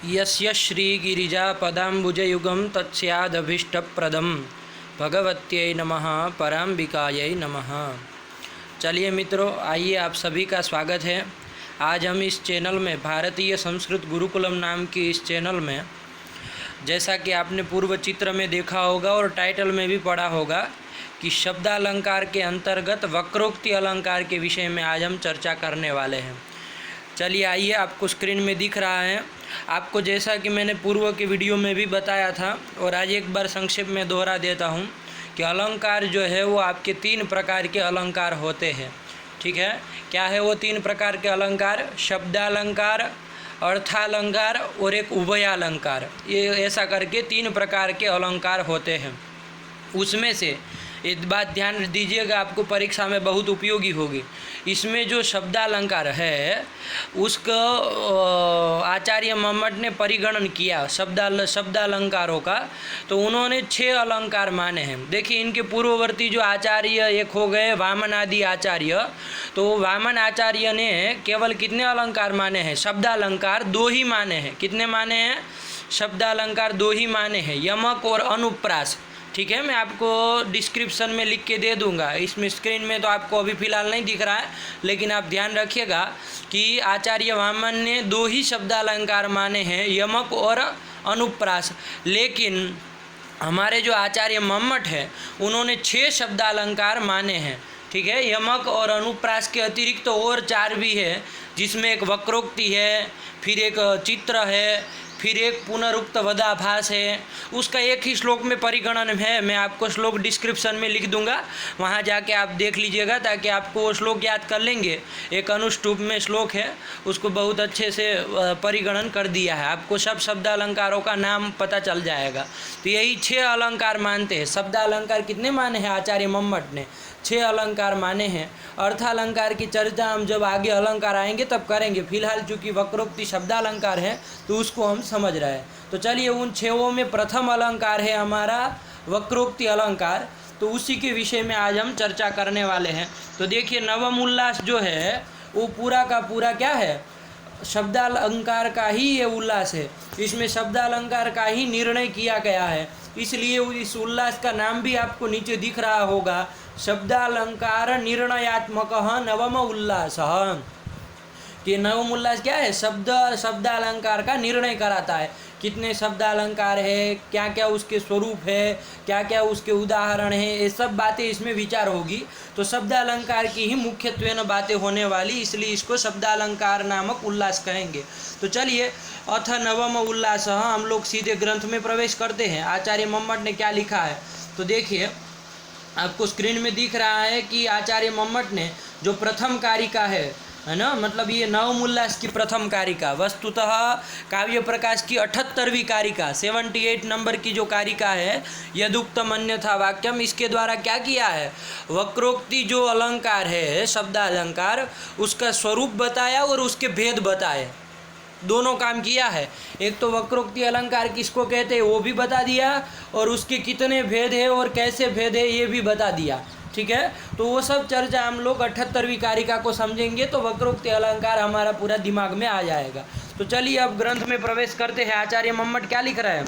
यस्य श्रीगिरिजापदाम्बुजयुगं तत्स्यादभीष्टप्रदं भगवत्यै नमः पराम्बिकायै नमः। चलिए मित्रों, आइए आप सभी का स्वागत है। आज हम इस चैनल में भारतीय संस्कृत गुरुकुलम नाम की इस चैनल में, जैसा कि आपने पूर्व चित्र में देखा होगा और टाइटल में भी पढ़ा होगा कि शब्दालंकार के अंतर्गत वक्रोक्ति अलंकार के विषय में आज हम चर्चा करने वाले हैं। चलिए आइए, आपको स्क्रीन में दिख रहा है। आपको जैसा कि मैंने पूर्व के वीडियो में भी बताया था और आज एक बार संक्षेप में दोहरा देता हूँ कि अलंकार जो है वो आपके 3 प्रकार के अलंकार होते हैं। ठीक है, क्या है वो 3 प्रकार के अलंकार? शब्दालंकार, अर्थालंकार और एक उभयालंकार। ये ऐसा करके 3 प्रकार के अलंकार होते हैं। उसमें से एक बात ध्यान दीजिएगा, आपको परीक्षा में बहुत उपयोगी होगी। इसमें जो शब्दालंकार है उसका आचार्य मम्मट ने परिगणन किया शब्दालंकारों का, तो उन्होंने 6 अलंकार माने हैं। देखिए, इनके पूर्ववर्ती जो आचार्य एक हो गए वामन आदि आचार्य, तो वामन आचार्य ने केवल कितने अलंकार माने हैं? शब्दालंकार 2 ही माने हैं। कितने माने हैं? शब्दालंकार 2 ही माने हैं, यमक और अनुप्रास। ठीक है, मैं आपको डिस्क्रिप्शन में लिख के दे दूंगा। इसमें स्क्रीन में तो आपको अभी फ़िलहाल नहीं दिख रहा है, लेकिन आप ध्यान रखिएगा कि आचार्य वामन ने 2 ही शब्दालंकार माने हैं, यमक और अनुप्रास। लेकिन हमारे जो आचार्य मम्मट है उन्होंने 6 शब्दालंकार माने हैं। ठीक है, यमक और अनुप्रास के अतिरिक्त तो और 4 भी है, जिसमें एक वक्रोक्ति है, फिर एक चित्र है, फिर एक पुनरुक्त वदाभास है। उसका एक ही श्लोक में परिगणन है। मैं आपको श्लोक डिस्क्रिप्शन में लिख दूंगा, वहाँ जाके आप देख लीजिएगा, ताकि आपको वो श्लोक याद कर लेंगे। एक अनुष्टुप में श्लोक है, उसको बहुत अच्छे से परिगणन कर दिया है। आपको सब शब्दालंकारों का नाम पता चल जाएगा। तो यही 6 अलंकार मानते हैं। शब्दालंकार कितने माने हैं आचार्य मम्मट ने? 6 अलंकार माने हैं। अर्थालंकार की चर्चा हम जब आगे अलंकार आएंगे तब करेंगे। फिलहाल चूँकि वक्रोक्ति शब्दालंकार है तो उसको हम समझ रहे हैं। तो चलिए, उन 6 में प्रथम अलंकार है हमारा वक्रोक्ति अलंकार, तो उसी के विषय में आज हम चर्चा करने वाले हैं। तो देखिए, नवम उल्लास जो है वो पूरा का पूरा क्या है? शब्दालंकार का ही ये उल्लास है। इसमें शब्दालंकार का ही निर्णय किया गया है, इसलिए इस उल्लास का नाम भी आपको नीचे दिख रहा होगा, शब्दालंकार निर्णयात्मक नवम उल्लास। कि नवम उल्लास क्या है? शब्दालंकार का निर्णय कराता है। कितने शब्दालंकार है, क्या क्या उसके स्वरूप है, क्या क्या उसके उदाहरण है, ये सब बातें इसमें विचार होगी। तो शब्दालंकार की ही मुख्यत्वेन बातें होने वाली, इसलिए इसको शब्दालंकार नामक उल्लास कहेंगे। तो चलिए, अथ नवम उल्लास, हम लोग सीधे ग्रंथ में प्रवेश करते हैं। आचार्य मम्मट ने क्या लिखा है तो देखिए, आपको स्क्रीन में दिख रहा है कि आचार्य मम्मट ने जो प्रथम कारिका है ना, मतलब ये नवम उल्लास की प्रथम कारिका, वस्तुतः काव्य प्रकाश की 78वीं कारिका, 78 नंबर की जो कारिका है, यदुक्तम अन्यथा वाक्यम, इसके द्वारा क्या किया है? वक्रोक्ति जो अलंकार है, शब्दालंकार, उसका स्वरूप बताया और उसके भेद बताए। दोनों काम किया है। एक तो वक्रोक्ति अलंकार किसको कहते हैं वो भी बता दिया, और उसके कितने भेद है और कैसे भेद है ये भी बता दिया। ठीक है, तो वो सब चर्चा हम लोग 78वीं कारिका को समझेंगे तो वक्रोक्ति अलंकार हमारा पूरा दिमाग में आ जाएगा। तो चलिए अब ग्रंथ में प्रवेश करते हैं। आचार्य मम्मट क्या लिख रहे हैं?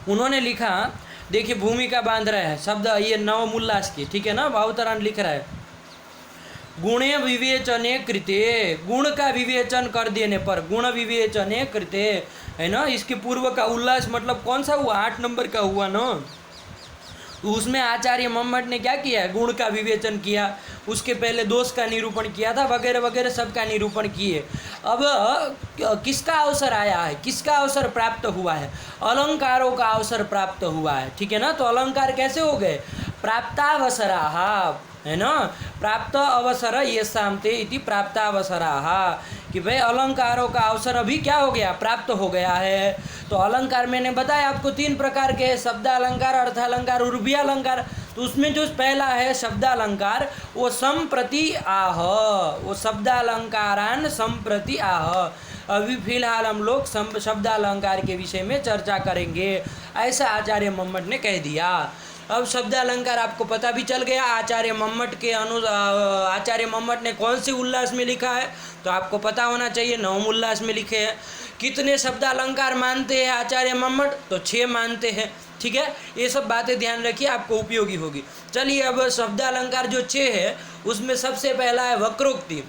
उन्होंने लिखा, देखिए, भूमिका बांध रहे हैं शब्द ये नवम उल्लास की। ठीक है ना, भावतरण लिख रहा है, गुणे विवेचने कृते, गुण का विवेचन कर देने पर, गुण विवेचने कृते, है ना। इसके पूर्व का उल्लास मतलब कौन सा हुआ? 8 नंबर का हुआ ना। तो उसमें आचार्य मम्मट ने क्या किया है? गुण का विवेचन किया, उसके पहले दोष का निरूपण किया था, वगैरह वगैरह सब का निरूपण किए। अब किसका अवसर आया है, किसका अवसर प्राप्त हुआ है? अलंकारों का अवसर प्राप्त हुआ है। ठीक है ना, तो अलंकार कैसे हो गए? प्राप्तावसराः, है ना, प्राप्त अवसर ये शामते इति प्राप्तावसराः, कि भाई अलंकारों का अवसर अभी क्या हो गया? प्राप्त हो गया है। तो अलंकार मैंने बताया आपको 3 प्रकार के, शब्दालंकार, अर्थालंकार, उर्वयालंकार। तो उसमें जो पहला है शब्दालंकार, वो संप्रति आह, वो शब्दालंकारान संप्रति आह। अभी फिलहाल हम लोग शब्दालंकार के विषय में चर्चा करेंगे, ऐसा आचार्य मम्मट ने कह दिया। अब शब्दालंकार आपको पता भी चल गया। आचार्य मम्मट ने कौन से उल्लास में लिखा है तो आपको पता होना चाहिए, नवम उल्लास में लिखे हैं। कितने शब्द अलंकार मानते हैं आचार्य मम्मट? तो 6 मानते हैं। ठीक है, ये सब बातें ध्यान रखिए, आपको उपयोगी होगी। चलिए अब शब्द अलंकार जो 6 है उसमें सबसे पहला है वक्रोक्ति।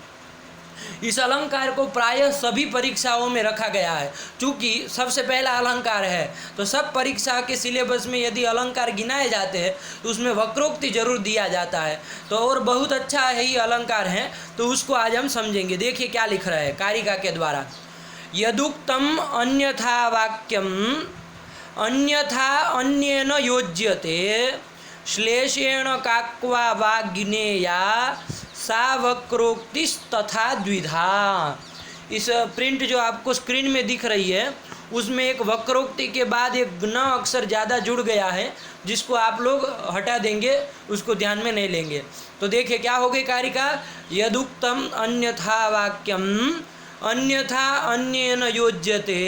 इस अलंकार को प्रायः सभी परीक्षाओं में रखा गया है, क्योंकि सबसे पहला अलंकार है। तो सब परीक्षा के सिलेबस में यदि अलंकार गिनाए जाते हैं तो उसमें वक्रोक्ति जरूर दिया जाता है। तो और बहुत अच्छा है ये अलंकार है, तो उसको आज हम समझेंगे। देखिए क्या लिख रहा है कारिका के द्वारा। यदुक्तम अन्यथा वाक्यम अन्यथा अन्येन योज्यते श्लेषेण काक्वा वा गिनेया सा वक्रोक्तिस्तथा द्विधा। इस प्रिंट जो आपको स्क्रीन में दिख रही है उसमें एक वक्रोक्ति के बाद एक न अक्षर ज़्यादा जुड़ गया है, जिसको आप लोग हटा देंगे, उसको ध्यान में नहीं लेंगे। तो देखिए क्या हो गई कारिका। यदुक्तम अन्यथा वाक्यम अन्यथा अन्येन योज्यते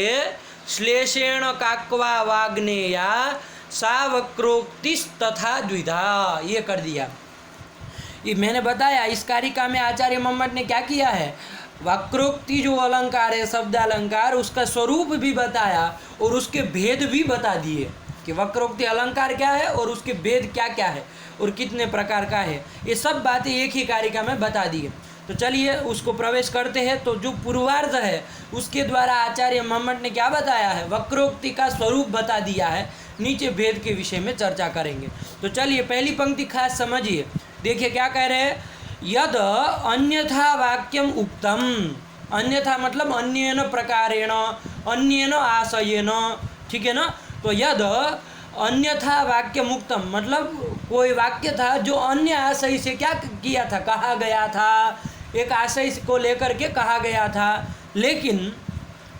श्लेषेण काक्वा वाग्नेया सा वक्रोक्तिस्तथा द्विधा, ये कर दिया। ये मैंने बताया इस कारिका में आचार्य मम्मट ने क्या किया है, वक्रोक्ति जो अलंकार है शब्द अलंकार, उसका स्वरूप भी बताया और उसके भेद भी बता दिए कि वक्रोक्ति अलंकार क्या है और उसके भेद क्या क्या है और कितने प्रकार का है। ये सब बातें एक ही कारिका में बता दिए। तो चलिए उसको प्रवेश करते हैं। तो जो पूर्वार्ध है उसके द्वारा आचार्य मम्मट ने क्या बताया है, वक्रोक्ति का स्वरूप बता दिया है। नीचे भेद के विषय में चर्चा करेंगे। तो चलिए पहली पंक्ति खास समझिए। देखिए क्या कह रहे हैं, यद अन्यथा वाक्यम उक्तम। अन्यथा मतलब अन्येन प्रकारेण अन्येन आशयेन, ठीक है ना। तो यद अन्यथा वाक्यम उक्तम मतलब कोई वाक्य था जो अन्य आशय से क्या किया था, कहा गया था, एक आशय को लेकर के कहा गया था, लेकिन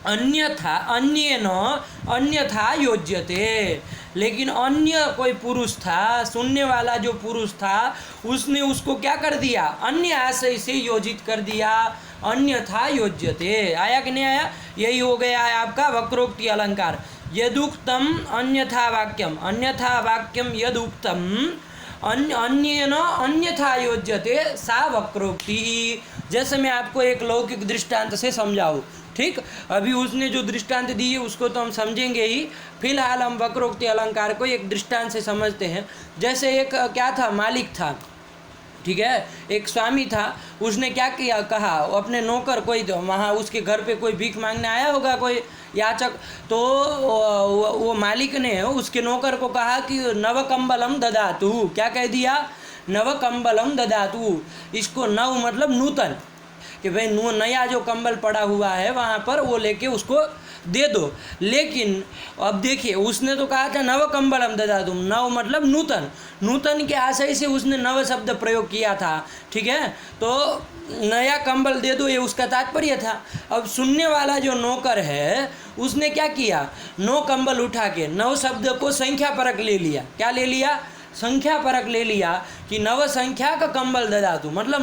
अन्यथा अन्येन अन्यथा योज्यते। लेकिन अन्य कोई पुरुष था, सुनने वाला जो पुरुष था, उसने उसको क्या कर दिया, अन्य आशय से योजित कर दिया। अन्यथा योज्यते आया कि नहीं आया, यही हो गया है आपका वक्रोक्ति अलंकार। यदुक्तम अन्यथा वाक्यम, अन्यथा वाक्यम यदुक्तम अन्येन अन्यथा योज्यते सा वक्रोक्ति। जैसे मैं आपको एक लौकिक दृष्टांत से समझाऊँ, ठीक। अभी उसने जो दृष्टांत दी है उसको तो हम समझेंगे ही, फिलहाल हम वक्रोक्ति अलंकार को एक दृष्टांत से समझते हैं। जैसे एक क्या था, मालिक था, ठीक है, एक स्वामी था। उसने क्या किया, कहा अपने नौकर, कोई वहाँ उसके घर पे कोई भीख मांगने आया होगा कोई याचक, तो वो मालिक ने उसके नौकर को कहा कि नवकम्बलम ददातु। क्या कह दिया, नवकम्बलम ददातु। इसको नव मतलब नूतन, कि भाई नया जो कंबल पड़ा हुआ है वहाँ पर वो लेके उसको दे दो। लेकिन अब देखिए उसने तो कहा था नव कंबलम ददातुम, नव मतलब नूतन, नूतन के आशय से उसने नव शब्द प्रयोग किया था, ठीक है। तो नया कंबल दे दो, ये उसका तात्पर्य था। अब सुनने वाला जो नौकर है उसने क्या किया, नौ कंबल उठा के नव शब्द को संख्या परक ले लिया। क्या ले लिया, संख्या परक ले लिया कि नव संख्या का कंबल ददातु मतलब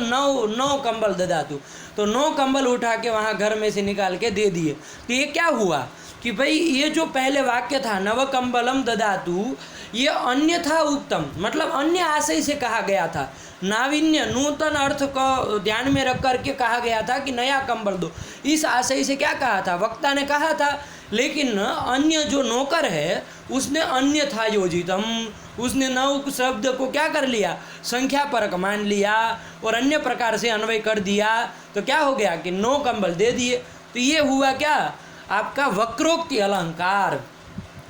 नौ कंबल ददातु। तो 9 कंबल उठा के वहाँ घर में से निकाल के दे दिए। तो ये क्या हुआ कि भाई ये जो पहले वाक्य था नव कंबलम ददातु, ये अन्यथा उत्तम मतलब अन्य आशय से कहा गया था। नाविन्य नूतन अर्थ को ध्यान में रख करके कहा गया था कि नया कंबल दो, इस आशय से क्या कहा था, वक्ता ने कहा था। लेकिन अन्य जो नौकर है उसने अन्यथा योजितम, उसने नव शब्द को क्या कर लिया, संख्या परक मान लिया और अन्य प्रकार से अन्वय कर दिया। तो क्या हो गया कि 9 कंबल दे दिए। तो ये हुआ क्या, आपका वक्रोक्ति अलंकार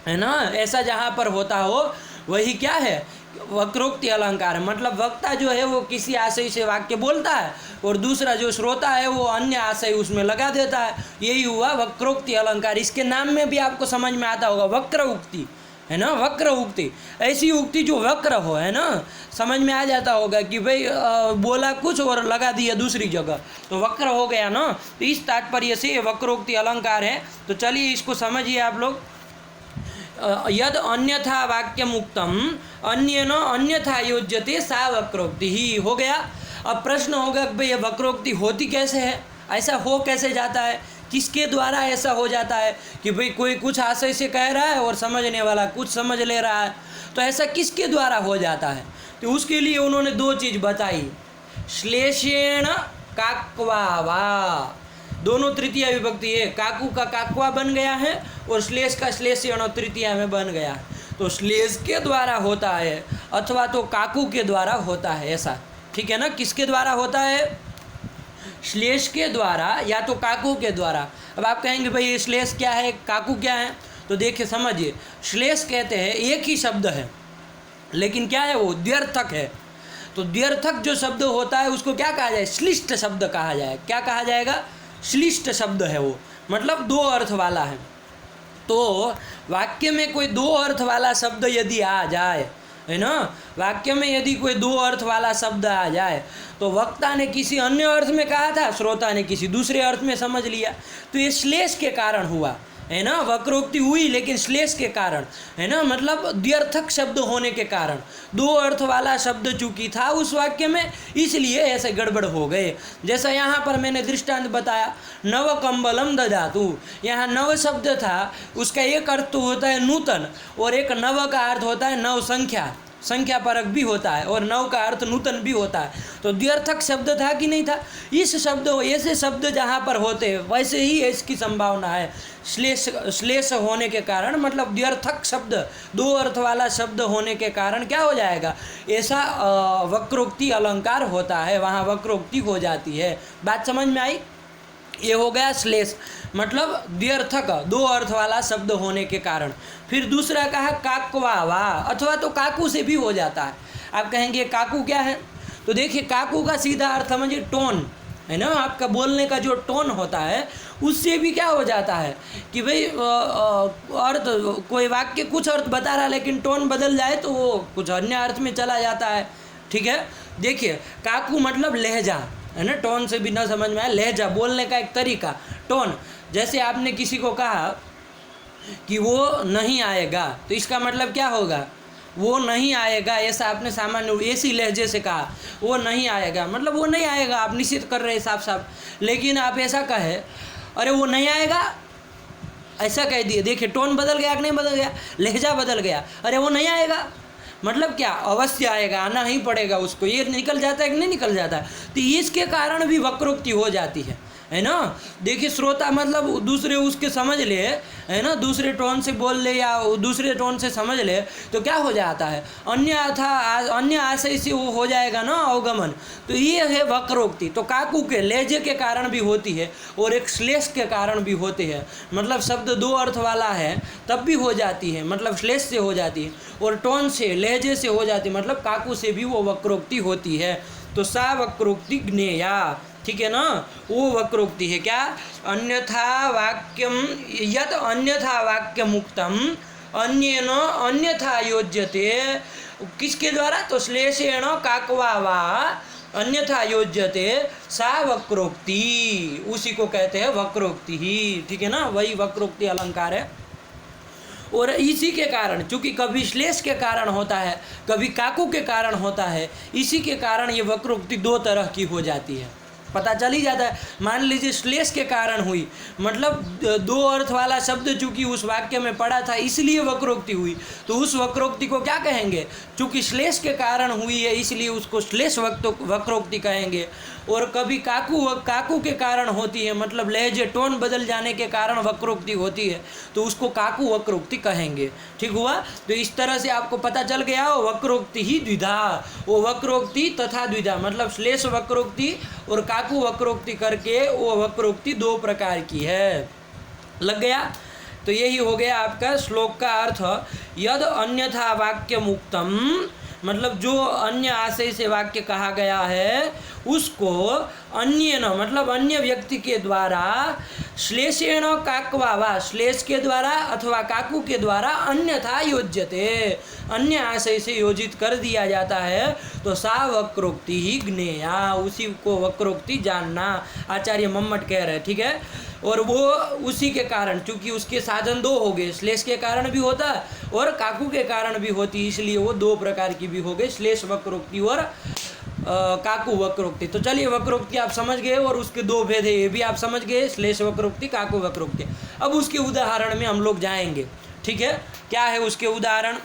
है ना। ऐसा जहाँ पर होता हो वही क्या है, वक्रोक्ति अलंकार। मतलब वक्ता जो है वो किसी आशय से वाक्य बोलता है और दूसरा जो श्रोता है वो अन्य आशय उसमें लगा देता है। यही हुआ वक्रोक्ति अलंकार। इसके नाम में भी आपको समझ में आता होगा, वक्र उक्ति है ना, वक्र उक्ति। ऐसी उक्ति जो वक्र हो, है ना, समझ में आ जाता होगा कि भाई बोला कुछ और लगा दिया दूसरी जगह, तो वक्र हो गया ना। तो इस तात्पर्य से ये वक्रोक्ति अलंकार है। तो चलिए इसको समझिए आप लोग। यद अन्यथा वाक्यम उक्तम अन्येन अन्यथा योज्यते सा वक्रोक्ति ही हो गया। अब प्रश्न होगा कि भाई ये वक्रोक्ति होती कैसे है, ऐसा हो कैसे जाता है, किसके द्वारा ऐसा हो जाता है कि भाई कोई कुछ आशय से कह रहा है और समझने वाला कुछ समझ ले रहा है, तो ऐसा किसके द्वारा हो जाता है। तो उसके लिए उन्होंने 2 चीज़ बताई, श्लेषेण काक्वा वा। दोनों तृतीया विभक्ति है, काकू का काकवा बन गया है और श्लेष का श्लेषण तृतीया में बन गया है। तो श्लेष के द्वारा होता है अथवा तो काकू के द्वारा होता है, ऐसा ठीक है ना। किसके द्वारा होता है? श्लेष के द्वारा या तो काकू के द्वारा। अब आप कहेंगे भाई ये श्लेष क्या है, काकू क्या है? तो देखिए समझिए, श्लेष कहते हैं एक ही शब्द है लेकिन क्या है वो द्व्यर्थक है। तो द्व्यर्थक जो शब्द होता है उसको क्या कहा जाए? श्लिष्ट शब्द कहा जाए। क्या कहा जाएगा? श्लिष्ट शब्द है वो, मतलब दो अर्थ वाला है। तो वाक्य में कोई दो अर्थ वाला शब्द यदि आ जाए, है ना, वाक्य में यदि कोई दो अर्थ वाला शब्द आ जाए तो वक्ता ने किसी अन्य अर्थ में कहा था, श्रोता ने किसी दूसरे अर्थ में समझ लिया, तो ये श्लेष के कारण हुआ, है ना। वक्रोक्ति हुई लेकिन श्लेष के कारण, है ना, मतलब द्व्यर्थक शब्द होने के कारण, दो अर्थ वाला शब्द चूंकि था उस वाक्य में, इसलिए ऐसे गड़बड़ हो गए। जैसा यहाँ पर मैंने दृष्टांत बताया, नव कंबलम ददातु, यहाँ नव शब्द था, उसका एक अर्थ तो होता है नूतन और एक नव का अर्थ होता है नव संख्या, संख्या परक भी होता है और नव का अर्थ नूतन भी होता है। तो द्व्यर्थक शब्द था कि नहीं था? इस शब्द ऐसे शब्द जहाँ पर होते हैं वैसे ही इसकी संभावना है श्लेष होने के कारण, मतलब द्व्यर्थक शब्द दो अर्थ वाला शब्द होने के कारण क्या हो जाएगा? ऐसा वक्रोक्ति अलंकार होता है, वहाँ वक्रोक्ति हो जाती है। बात समझ में आई? ये हो गया श्लेष, मतलब द्व्यर्थक दो अर्थ वाला शब्द होने के कारण। फिर दूसरा कहा काकवावा, अथवा तो काकू से भी हो जाता है। आप कहेंगे काकू क्या है? तो देखिए काकू का सीधा अर्थ समझिए टोन, है ना, आपका बोलने का जो टोन होता है उससे भी क्या हो जाता है कि भाई अर्थ, कोई वाक्य कुछ अर्थ बता रहा है लेकिन टोन बदल जाए तो वो कुछ अन्य अर्थ में चला जाता है, ठीक है। देखिए काकू मतलब लहजा, है ना, टोन से भी ना समझ में आया, लहजा, बोलने का एक तरीका, टोन। जैसे आपने किसी को कहा कि वो नहीं आएगा तो इसका मतलब क्या होगा? वो नहीं आएगा, ऐसा आपने सामान्य ऐसी लहजे से कहा, वो नहीं आएगा, मतलब वो नहीं आएगा, आप निश्चित कर रहे हैं साफ साफ। लेकिन आप ऐसा कहे, अरे वो नहीं आएगा, ऐसा कह दिए, देखिए टोन बदल गया कि नहीं बदल गया? लहजा बदल गया। अरे वो नहीं आएगा मतलब क्या? अवश्य आएगा, आना ही पड़ेगा उसको, ये निकल जाता है कि नहीं निकल जाता है? तो इसके कारण भी वक्रोक्ति हो जाती है ना। देखिए श्रोता मतलब दूसरे उसके समझ ले, है ना, दूसरे टोन से बोल ले या दूसरे टोन से समझ ले तो क्या हो जाता है? अन्य आशय से वो हो जाएगा ना अवगमन। तो ये है वक्रोक्ति। तो काकू के लहजे के कारण भी होती है और एक श्लेष के कारण भी होती है, मतलब शब्द दो अर्थ वाला है तब भी हो जाती है, मतलब श्लेष से हो जाती है, और टोन से लहजे से हो जाती है, मतलब काकू से भी वो वक्रोक्ति होती है। तो सा वक्रोक्ति ज्ञेया, ठीक है ना, वो वक्रोक्ति है। क्या? अन्यथा वाक्यम यद अन्यथा वाक्य मुक्तम अन्येन अन्यथा योज्यते, किसके द्वारा? तो श्लेषेण काकवा वा अन्यथा योज्यते सा वक्रोक्ति, उसी को कहते हैं वक्रोक्ति ही, ठीक है ना, वही वक्रोक्ति अलंकार है। और इसी के कारण, चूंकि कभी श्लेष के कारण होता है कभी काकू के कारण होता है, इसी के कारण ये वक्रोक्ति दो तरह की हो जाती है, पता चल ही जाता है। मान लीजिए श्लेष के कारण हुई, मतलब दो अर्थ वाला शब्द चूंकि उस वाक्य में पड़ा था इसलिए वक्रोक्ति हुई, तो उस वक्रोक्ति को क्या कहेंगे? चूंकि श्लेष के कारण हुई है इसलिए उसको श्लेष वक्रोक्ति कहेंगे। और कभी काकू के कारण होती है, मतलब लहजे टोन बदल जाने के कारण वक्रोक्ति होती है, तो उसको काकू वक्रोक्ति कहेंगे। ठीक हुआ? तो इस तरह से आपको पता चल गया वक्रोक्ति ही द्विधा, वो वक्रोक्ति तथा द्विधा, मतलब श्लेष वक्रोक्ति और काकू वक्रोक्ति करके वो वक्रोक्ति दो प्रकार की है। लग गया? तो यही हो गया आपका श्लोक का अर्थ। यद अन्यथा वाक्य मुक्तम, मतलब जो अन्य आशय से वाक्य कहा गया है उसको अन्य न, मतलब अन्य व्यक्ति के द्वारा श्लेषेण काकवा वा, श्लेष के द्वारा अथवा काकू के द्वारा अन्यथा योज्यते, अन्य आशय से योजित कर दिया जाता है, तो सा वक्रोक्ति ही ज्ञेया, उसी को वक्रोक्ति जानना, आचार्य मम्मट कह रहे हैं। ठीक है? और वो उसी के कारण, चूंकि उसके साधन दो हो गए, श्लेष के कारण भी होता और काकू के कारण भी होती, इसलिए वो दो प्रकार की भी हो गई, श्लेष वक्रोक्ति और काकू वक्रोक्ति। तो चलिए वक्रोक्ति आप समझ गए और उसके दो भेद है ये भी आप समझ गए, श्लेष वक्रोक्ति, काकू वक्रोक्ति। अब उसके उदाहरण में हम लोग जाएंगे। ठीक है? क्या है उसके उदाहरण?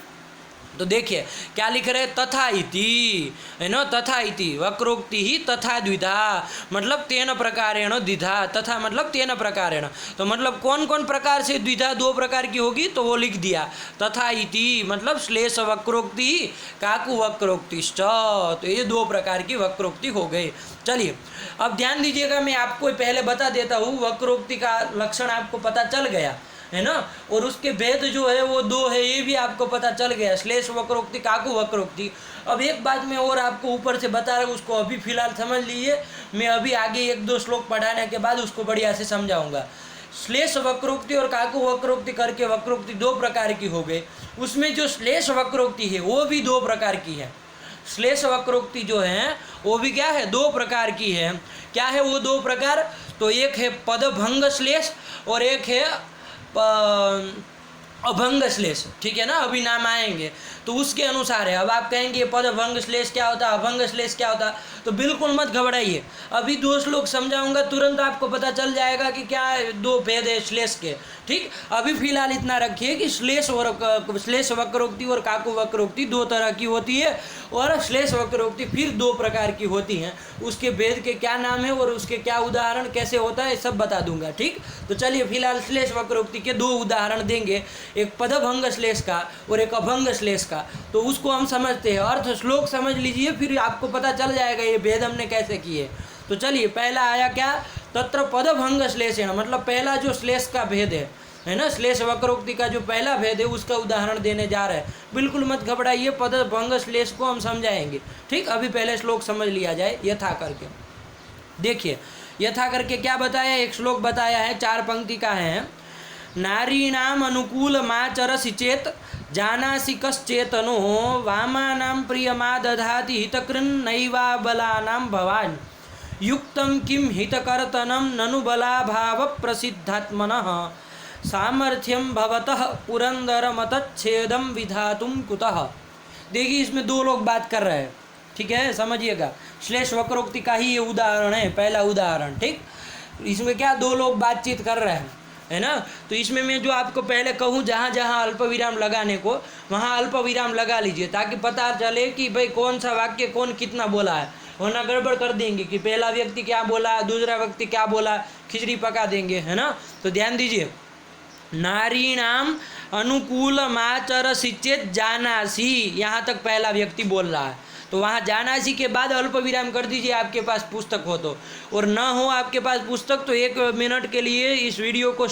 तो देखिए क्या लिख रहे हैं, तथा इति, है ना, तथा इति वक्रोक्ति ही तथा द्विधा, मतलब तेन प्रकारेण द्विधा, तथा मतलब तेन प्रकारेण, तो मतलब कौन कौन प्रकार से द्विधा दो प्रकार की होगी, तो वो लिख दिया। तथा इति मतलब श्लेष वक्रोक्ति काकु वक्रोक्तिश्च, तो ये दो प्रकार की वक्रोक्ति हो गई। चलिए अब ध्यान दीजिएगा, मैं आपको पहले बता देता हूँ, वक्रोक्ति का लक्षण आपको पता चल गया है ना, और उसके भेद जो है वो दो है, ये भी आपको पता चल गया, श्लेष वक्रोक्ति काकु वक्रोक्ति। अब एक बात मैं और आपको ऊपर से बता रहा हूँ, उसको अभी फिलहाल समझ लीजिए, मैं अभी आगे एक दो श्लोक पढ़ाने के बाद उसको बढ़िया से समझाऊंगा। श्लेष वक्रोक्ति और काकु वक्रोक्ति करके वक्रोक्ति दो प्रकार की हो गई, उसमें जो श्लेष वक्रोक्ति है वो भी दो प्रकार की है। श्लेष वक्रोक्ति जो है वो भी क्या है, दो प्रकार की है। क्या है वो दो प्रकार, तो एक है पदभंग श्लेष और एक है अभंग श्लेष, ठीक है ना, अभी नाम आएंगे तो उसके अनुसार है। अब आप कहेंगे पदभंग श्लेष क्या होता है, अभंग श्लेष क्या होता है, तो बिल्कुल मत घबराइए, अभी दो श्लोक समझाऊंगा, तुरंत आपको पता चल जाएगा कि क्या दो भेद है श्लेष के। ठीक, अभी फिलहाल इतना रखिए कि श्लेष वक्रोक्ति और काकु वक्रोक्ति दो तरह की होती है, और श्लेष वक्रोक्ति फिर दो प्रकार की होती हैं। उसके भेद के क्या नाम है और उसके क्या उदाहरण कैसे होता है सब बता दूंगा। ठीक, तो चलिए फिलहाल श्लेष वक्रोक्ति के दो उदाहरण देंगे, एक पदभंग श्लेष का और एक अभंग श्लेष का, तो उसको हम समझते हैं। अर्थ श्लोक समझ लीजिए, फिर आपको पता चल जाएगा ये भेद हमने कैसे किए। तो चलिए पहला आया क्या, तत्र पदभंग श्लेषेण, मतलब पहला जो श्लेष का भेद है ना, श्लेष वक्रोक्ति का जो पहला भेद है उसका उदाहरण देने जा रहे हैं। बिल्कुल मत घबराइए, पदभंग श्लेष को हम समझाएंगे। ठीक, अभी पहले श्लोक समझ लिया जाए यथा करके। देखिए यथा करके क्या बताया, एक श्लोक बताया है, 4 पंक्ति का है। नारीणाम अनुकूल माचरसि चेत जानासि कश्चेतनो वामानां प्रियमा दधाति हितकृन्नैवा बलानां भवान् युक्तं किं हितकर्तनं ननु बलाभाव प्रसिद्धात्मनः सामर्थ्यं भवतः पुरंदरमतच्छेदं विधातुं कुतः। देखिए इसमें दो लोग बात कर रहे हैं, ठीक है, समझिएगा। श्लेष वक्रोक्ति का ही ये उदाहरण है, पहला उदाहरण। ठीक, इसमें क्या दो लोग बातचीत कर रहे हैं, है ना। तो इसमें मैं जो आपको पहले कहूँ, जहाँ जहाँ अल्प विराम लगाने को वहाँ अल्प विराम लगा लीजिए, ताकि पता चले कि भाई कौन सा वाक्य कौन कितना बोला है, वरना गड़बड़ कर देंगे कि पहला व्यक्ति क्या बोला, दूसरा व्यक्ति क्या बोला, खिचड़ी पका देंगे, है ना। तो ध्यान दीजिए, नारीणाम अनुकूलमाचरसि चेत् जानासि, यहाँ तक पहला व्यक्ति बोल रहा है, तो वहाँ जानासि के बाद अल्प विराम कर दीजिए, आपके पास पुस्तक हो तो, और न हो आपके पास पुस्तक तो 1 मिनट के लिए इस वीडियो को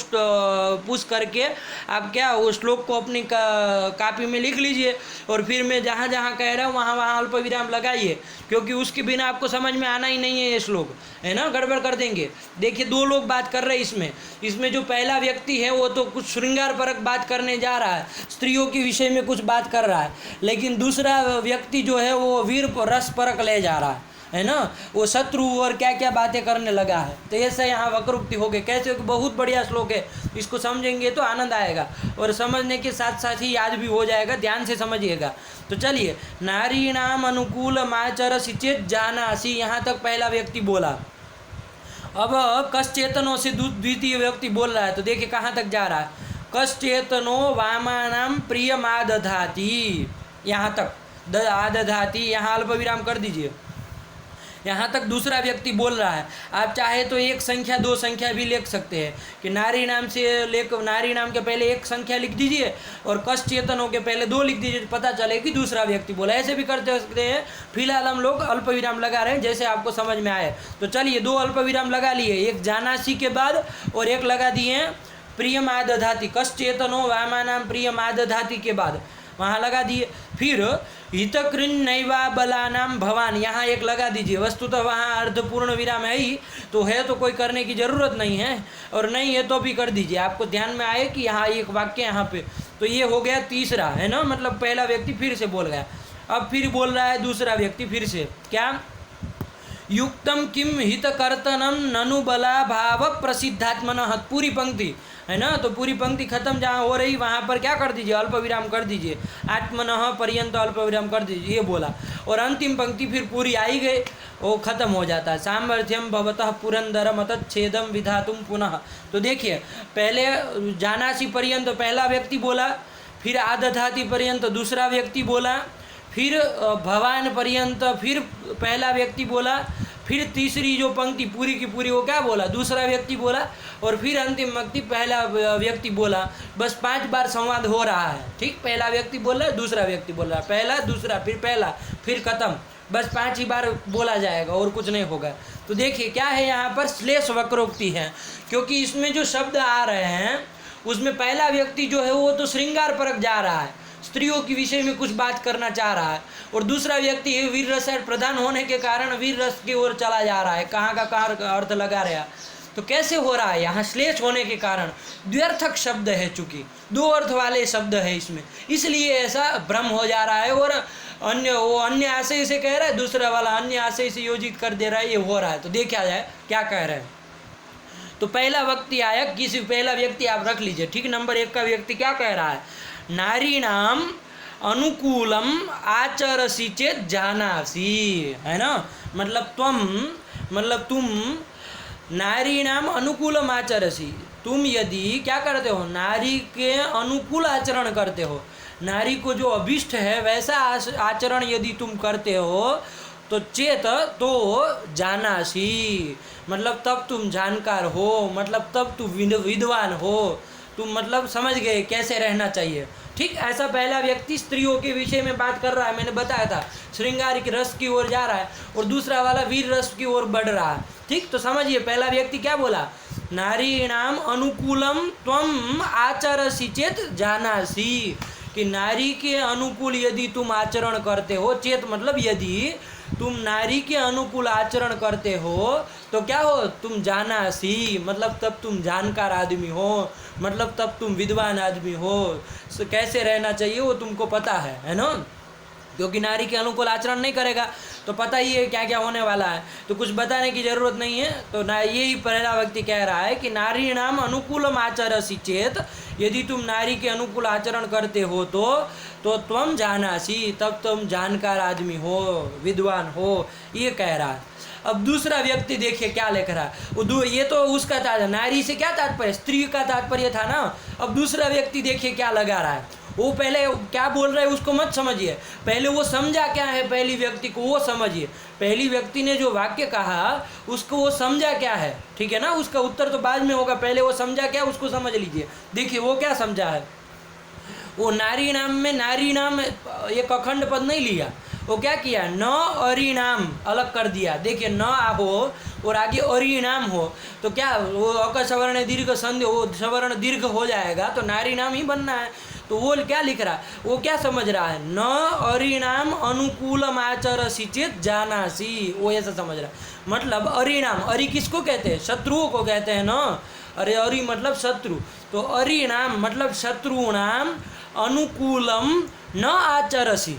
पुश करके आप क्या वो श्लोक को अपनी कापी में लिख लीजिए, और फिर मैं जहाँ जहाँ कह रहा हूँ वहाँ वहाँ अल्प विराम लगाइए, क्योंकि उसके बिना आपको समझ में आना ही नहीं है ये श्लोक, है ना, गड़बड़ कर देंगे। देखिए दो लोग बात कर रहे हैं इसमें जो पहला व्यक्ति है वो तो कुछ श्रृंगार परक बात करने जा रहा है, स्त्रियों के विषय में कुछ बात कर रहा है, लेकिन दूसरा व्यक्ति जो है वो वीर रस परक ले जा रहा है ना, वो शत्रु और क्या क्या बातें करने लगा है। तो ऐसा यहाँ वक्रोक्ति हो गई। कैसे, बहुत बढ़िया श्लोक है, इसको समझेंगे तो आनंद आएगा, और समझने के साथ साथ ही याद भी हो जाएगा, ध्यान से समझिएगा। तो चलिए, नारीणाम अनुकूल माचरसि चेत् जानासि, यहाँ तक पहला व्यक्ति बोला। अब कश्चेतनो से द्वितीय व्यक्ति बोल रहा है, तो देखिए कहाँ तक जा रहा है, कश्चेतनो वामानां प्रियमादधाति, यहाँ तक आदधाति, यहाँ अल्प विराम कर दीजिए। यहाँ तक दूसरा व्यक्ति बोल रहा है। आप चाहे तो एक संख्या दो संख्या भी लिख सकते हैं कि नारी नाम से लेकर नारी नाम के पहले एक संख्या लिख दीजिए और कष्ट चेतनों के पहले 2 लिख दीजिए, तो पता चले कि दूसरा व्यक्ति बोला। ऐसे भी करते सकते हैं। फिलहाल हम लोग अल्प विराम लगा रहे हैं जैसे आपको समझ में आए। तो चलिए 2 अल्प विराम लगा लिए, एक जानासी के बाद और एक लगा दिए प्रियमादधाति, कष्ट चेतनो वामानाम प्रियमादधाति के बाद वहाँ लगा दिए। फिर हितकृन नैवा बलानाम भवान, यहाँ एक लगा दीजिए। वस्तुतः वहाँ अर्धपूर्ण विराम है ही, तो है तो कोई करने की ज़रूरत नहीं है, और नहीं है तो भी कर दीजिए। आपको ध्यान में आए कि यहाँ एक वाक्य यहाँ पे, तो ये हो गया तीसरा, है ना, मतलब पहला व्यक्ति फिर से बोल गया। अब फिर बोल रहा है दूसरा व्यक्ति फिर से, क्या, युक्तम किम हितकर्तनम ननु बला भाव प्रसिद्धात्मनः, पूरी पंक्ति है ना। तो पूरी पंक्ति खत्म जहाँ हो रही वहाँ पर क्या कर दीजिए, अल्प विराम कर दीजिए, आत्मनः पर्यंत अल्प विराम कर दीजिए, ये बोला। और अंतिम पंक्ति फिर पूरी आई गई, वो खत्म हो जाता है। सामर्थ्यम भवतः पुरंदरम अतच्छेदम विधातुम पुनः। तो देखिए पहले जानासी पर्यंत पहला व्यक्ति बोला, फिर आदधाति पर्यंत दूसरा व्यक्ति बोला, फिर भवान पर्यंत फिर पहला व्यक्ति बोला, फिर तीसरी जो पंक्ति पूरी की पूरी वो क्या बोला, दूसरा व्यक्ति बोला, और फिर अंतिम पंक्ति पहला व्यक्ति बोला। बस 5 बार संवाद हो रहा है। ठीक, पहला व्यक्ति बोल रहा है, दूसरा व्यक्ति बोल रहा है, पहला दूसरा फिर पहला फिर खत्म। बस 5 ही बार बोला जाएगा और कुछ नहीं होगा। तो देखिए क्या है, यहाँ पर श्लेष वक्रोक्ति है, क्योंकि इसमें जो शब्द आ रहे हैं उसमें पहला व्यक्ति जो है वो तो श्रृंगार परक जा रहा है, स्त्रियों के विषय में कुछ बात करना चाह रहा है, और दूसरा व्यक्ति वीर रस प्रधान होने के कारण वीर रस की ओर चला जा रहा है। कहाँ का कहाँ अर्थ लगा रहा, तो कैसे हो रहा है, यहाँ श्लेष होने के कारण द्व्यर्थक शब्द है, चूंकि 2 अर्थ वाले शब्द है इसमें, इसलिए ऐसा भ्रम हो जा रहा है। और अन्य आशय से कह रहा है, दूसरा वाला अन्य आशय से योजित कर दे रहा है, ये हो रहा है। तो देखा जाए क्या कह रहे हैं। तो पहला व्यक्ति आया, किसी पहला व्यक्ति आप रख लीजिए। ठीक, नंबर 1 का व्यक्ति क्या कह रहा है, नारीणाम अनुकूलम आचरसी चेत जानासी, है ना, मतलब तुम नारीणाम अनुकूलम आचरसी, तुम यदि क्या करते हो, नारी के अनुकूल आचरण करते हो, नारी को जो अभिष्ट है वैसा आचरण यदि तुम करते हो, तो चेत तो जानासी, मतलब तब तुम जानकार हो, मतलब तब तुम विद्वान हो, तुम मतलब समझ गए कैसे रहना चाहिए। ठीक, ऐसा पहला व्यक्ति स्त्रियों के विषय में बात कर रहा है, मैंने बताया था श्रृंगार की रस की ओर जा रहा है, और दूसरा वाला वीर रस की ओर बढ़ रहा है। ठीक, तो समझिए पहला व्यक्ति क्या बोला, नारीणाम अनुकूलम त्वम आचरसि चेत जानासी, कि नारी के अनुकूल यदि तुम आचरण करते हो, चेत मतलब यदि तुम नारी के अनुकूल आचरण करते हो तो क्या हो, तुम जानासी, मतलब तब तुम जानकार आदमी हो, मतलब तब तुम विद्वान आदमी हो, कैसे रहना चाहिए वो तुमको पता है ना, क्योंकि नारी के अनुकूल आचरण नहीं करेगा तो पता ही है क्या क्या होने वाला है, तो कुछ बताने की जरूरत नहीं है। तो ना यही पहला व्यक्ति कह रहा है कि नारी नाम अनुकूलम आचरसि चेत, यदि तुम नारी के अनुकूल आचरण करते हो तो त्वम जानासी, तब तुम जानकार आदमी हो, विद्वान हो, ये कह रहा है। अब दूसरा व्यक्ति देखिए क्या लिख रहा है, ये तो उसका तात्पर्य, नारी से क्या तात्पर्य, स्त्री का तात्पर्य था ना। अब दूसरा व्यक्ति देखिए क्या लगा रहा है, वो पहले क्या बोल रहा है उसको मत समझिए, पहले वो समझा क्या है पहली व्यक्ति को वो समझिए। पहली व्यक्ति ने जो वाक्य कहा उसको वो समझा क्या है, ठीक है ना, उसका उत्तर तो बाद में होगा, पहले वो समझा क्या उसको समझ लीजिए। देखिए वो क्या समझा है, वो नारी नाम में नारी नाम एक अखंड पद नहीं लिया, वो क्या किया, न अरिणाम अलग कर दिया। देखिए न हो और आगे अरिणाम हो तो क्या, वो अक सवर्ण दीर्घ संधि, वो सवर्ण दीर्घ हो जाएगा तो नारी नाम ही बनना है। तो वो क्या लिख रहा है, वो क्या समझ रहा है, न अरिणाम अनुकूलम आचरसि चेत जानासी, वो ऐसा समझ रहा है। मतलब अरिणाम, अरि किसको कहते हैं, शत्रुओं को कहते हैं ना, अरे अरि मतलब शत्रु, तो अरिणाम मतलब शत्रुणाम अनुकूलम न आचरसि,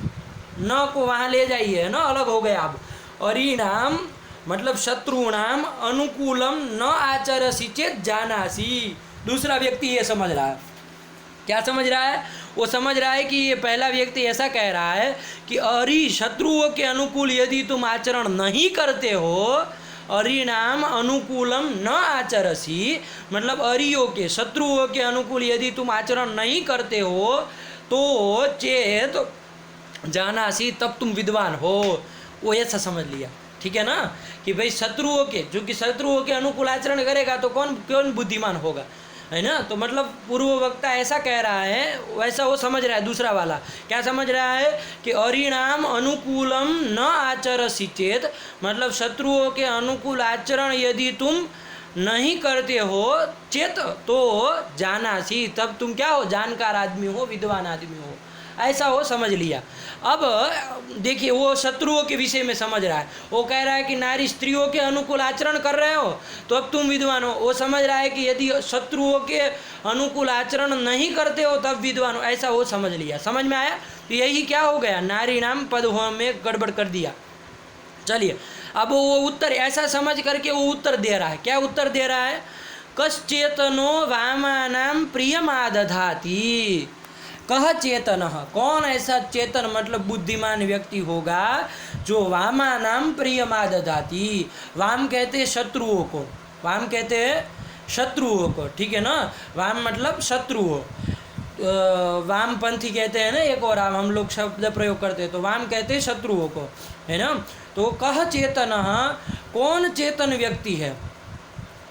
न को वहाँ ले जाइए ना, अलग हो गया। अब अरिणाम मतलब शत्रुणाम अनुकूलम न आचरसि चेत जानासी, दूसरा व्यक्ति ये समझ रहा है। क्या समझ रहा है, वो समझ रहा है कि ये पहला व्यक्ति ऐसा कह रहा है कि अरि शत्रुओं के अनुकूल यदि तुम आचरण नहीं करते हो, अरिणाम अनुकूलम न आचरसि, मतलब अरियों के शत्रुओं के अनुकूल यदि तुम आचरण नहीं करते हो तो चेत जानासी, तब तुम विद्वान हो, वो ऐसा समझ लिया। ठीक है ना, कि भाई शत्रुओं के, जो कि शत्रुओं के अनुकूल आचरण करेगा तो कौन बुद्धिमान होगा, है ना। तो मतलब पूर्व वक्ता ऐसा कह रहा है, वैसा वो समझ रहा है। दूसरा वाला क्या समझ रहा है कि अरिणाम अनुकूलम न आचरसि चेत, मतलब शत्रुओं के अनुकूल आचरण यदि तुम नहीं करते हो चेत तो जानासी, तब तुम क्या हो, जानकार आदमी हो, विद्वान आदमी हो, ऐसा वो समझ लिया। अब देखिए वो शत्रुओं के विषय में समझ रहा है, वो कह रहा है कि नारी स्त्रियों के अनुकूल आचरण कर रहे हो तो अब तुम विद्वान हो, वो समझ रहा है कि यदि शत्रुओं के अनुकूल आचरण नहीं करते हो तब विद्वान हो, ऐसा वो समझ लिया। समझ में आया, तो यही क्या हो गया, नारी नाम पद में गड़बड़ कर दिया। चलिए अब वो उत्तर ऐसा समझ करके वो उत्तर दे रहा है, क्या उत्तर दे रहा है, कश्चेतनो वामानां प्रियमादधाति, कह चेतन, कौन ऐसा चेतन मतलब बुद्धिमान व्यक्ति होगा जो वामानां प्रियमादधाति, वाम कहते हैं शत्रुओं को, वाम कहते हैं शत्रुओं को, ठीक है ना, वाम मतलब शत्रु हो, वामपंथी कहते हैं ना, एक और हम लोग शब्द प्रयोग करते हैं, तो वाम कहते हैं शत्रुओं को, है ना। तो कह चेतन, कौन चेतन व्यक्ति है,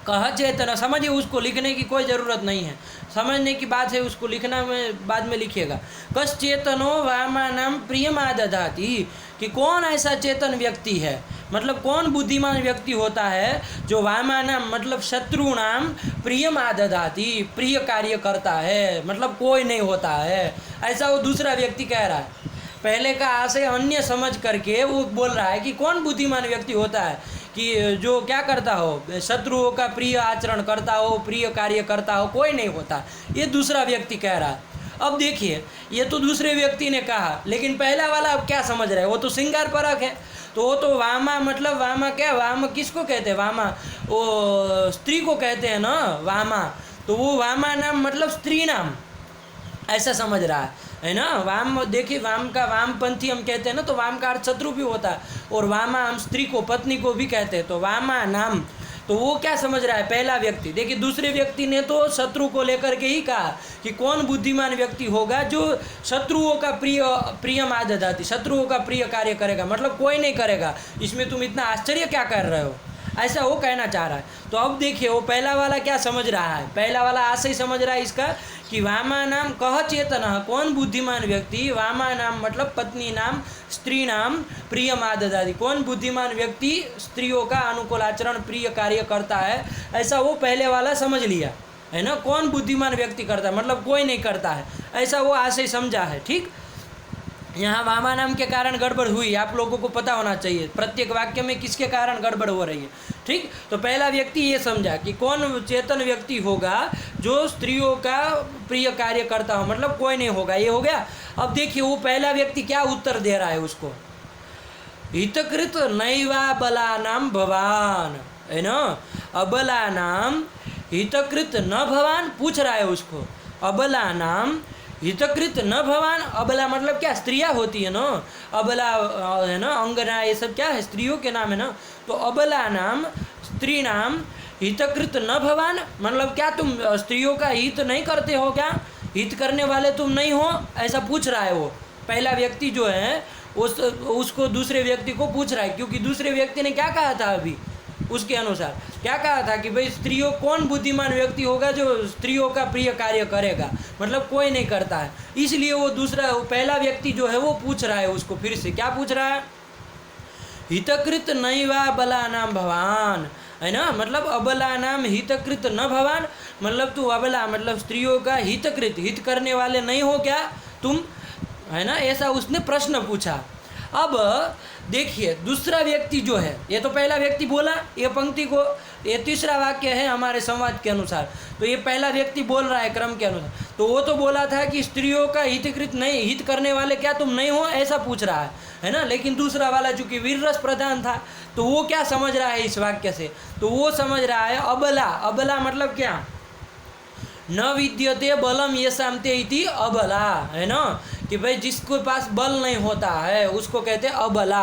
कह चेतन, समझिए, उसको लिखने की कोई ज़रूरत नहीं है, समझने की बात है, उसको लिखना में बाद में लिखिएगा। कस चेतनो वामानाम प्रियमादधाति, कि कौन ऐसा चेतन व्यक्ति है, मतलब कौन बुद्धिमान व्यक्ति होता है जो वामानाम मतलब शत्रुणाम प्रियमादधाति, प्रिय कार्य करता है, मतलब कोई नहीं होता है, ऐसा वो दूसरा व्यक्ति कह रहा है। पहले का आशय अन्य समझ करके वो बोल रहा है कि कौन बुद्धिमान व्यक्ति होता है कि जो क्या करता हो, शत्रुओं का प्रिय आचरण करता हो, प्रिय कार्य करता हो, कोई नहीं होता, ये दूसरा व्यक्ति कह रहा है। अब देखिए, ये तो दूसरे व्यक्ति ने कहा, लेकिन पहला वाला अब क्या समझ रहा है, वो तो श्रृंगार परक है, तो वो तो वामा, मतलब वामा क्या, वामा किसको कहते हैं, वामा वो स्त्री को कहते हैं ना वामा, तो वो वामा नाम मतलब स्त्री नाम, ऐसा समझ रहा है ना। वाम, देखिए, वाम का वामपंथी हम कहते हैं ना, तो वाम का अर्थ शत्रु भी होता है, और वामा हम स्त्री को, पत्नी को भी कहते हैं, तो वामा नाम, तो वो क्या समझ रहा है, पहला व्यक्ति। देखिए, दूसरे व्यक्ति ने तो शत्रु को लेकर के ही कहा कि कौन बुद्धिमान व्यक्ति होगा जो शत्रुओं का प्रियमादधाति, शत्रुओं का प्रिय कार्य करेगा, मतलब कोई नहीं करेगा, इसमें तुम इतना आश्चर्य क्या कर रहे हो, ऐसा वो कहना चाह रहा है। तो अब देखिए, वो पहला वाला क्या समझ रहा है, पहला वाला आशय समझ रहा है इसका कि वामा नाम कह चेतन, कौन बुद्धिमान व्यक्ति, वामा नाम मतलब पत्नी नाम, स्त्री नाम प्रियमादधाति, कौन बुद्धिमान व्यक्ति स्त्रियों का अनुकूल आचरण, प्रिय कार्य करता है, ऐसा वो पहले वाला समझ लिया, है ना। कौन बुद्धिमान व्यक्ति करता है, मतलब कोई नहीं करता है, ऐसा वो आशय समझा है। ठीक, यहाँ वामा नाम के कारण गड़बड़ हुई, आप लोगों को पता होना चाहिए प्रत्येक वाक्य में किसके कारण गड़बड़ हो रही है। ठीक, तो पहला व्यक्ति ये समझा कि कौन चेतन व्यक्ति होगा जो स्त्रियों का प्रिय कार्य करता हो, मतलब कोई नहीं होगा, ये हो गया। अब देखिए, वो पहला व्यक्ति क्या उत्तर दे रहा है उसको, हितकृत नैवा बलानाम भवान, है ना, अबला नाम हितकृत न भवान, पूछ रहा है उसको, अबला नाम हितकृत न भवान, अबला मतलब क्या, स्त्रियाँ होती है ना, अबला है ना, अंगना, ये सब क्या है, स्त्रियों के नाम है ना, तो अबला नाम स्त्री नाम हितकृत न भवान, मतलब क्या तुम स्त्रियों का हित नहीं करते हो क्या, हित करने वाले तुम नहीं हो, ऐसा पूछ रहा है वो पहला व्यक्ति जो है, उसको दूसरे व्यक्ति को पूछ रहा है, क्योंकि दूसरे व्यक्ति ने क्या कहा था अभी, उसके अनुसार क्या कहा था कि भाई स्त्रियों, कौन बुद्धिमान व्यक्ति होगा जो स्त्रियों का प्रिय कार्य करेगा, मतलब कोई नहीं करता है, इसलिए वो दूसरा, पहला व्यक्ति जो है वो पूछ रहा है उसको, फिर से क्या पूछ रहा है, हितकृत नैवा बला नाम भवान, है ना, मतलब अबला नाम हितकृत न भवान, मतलब तू अबला मतलब स्त्रियों का हितकृत, हित करने वाले नहीं हो क्या तुम, है ना, ऐसा उसने प्रश्न पूछा। अब देखिए, दूसरा व्यक्ति जो है, ये तो पहला व्यक्ति बोला ये पंक्ति को, ये तीसरा वाक्य है हमारे संवाद के अनुसार, तो ये पहला व्यक्ति बोल रहा है क्रम के अनुसार, तो वो तो बोला था कि स्त्रियों का हितकृत नहीं, हित करने वाले क्या तुम नहीं हो, ऐसा पूछ रहा है ना। लेकिन दूसरा वाला चूंकि वीर रस प्रधान था, तो वो क्या समझ रहा है इस वाक्य से, तो वो समझ रहा है अबला, अबला मतलब क्या, न विद्यते बलम ये सामते इति अबला, है ना, कि भाई जिसके पास बल नहीं होता है उसको कहते हैं अबला।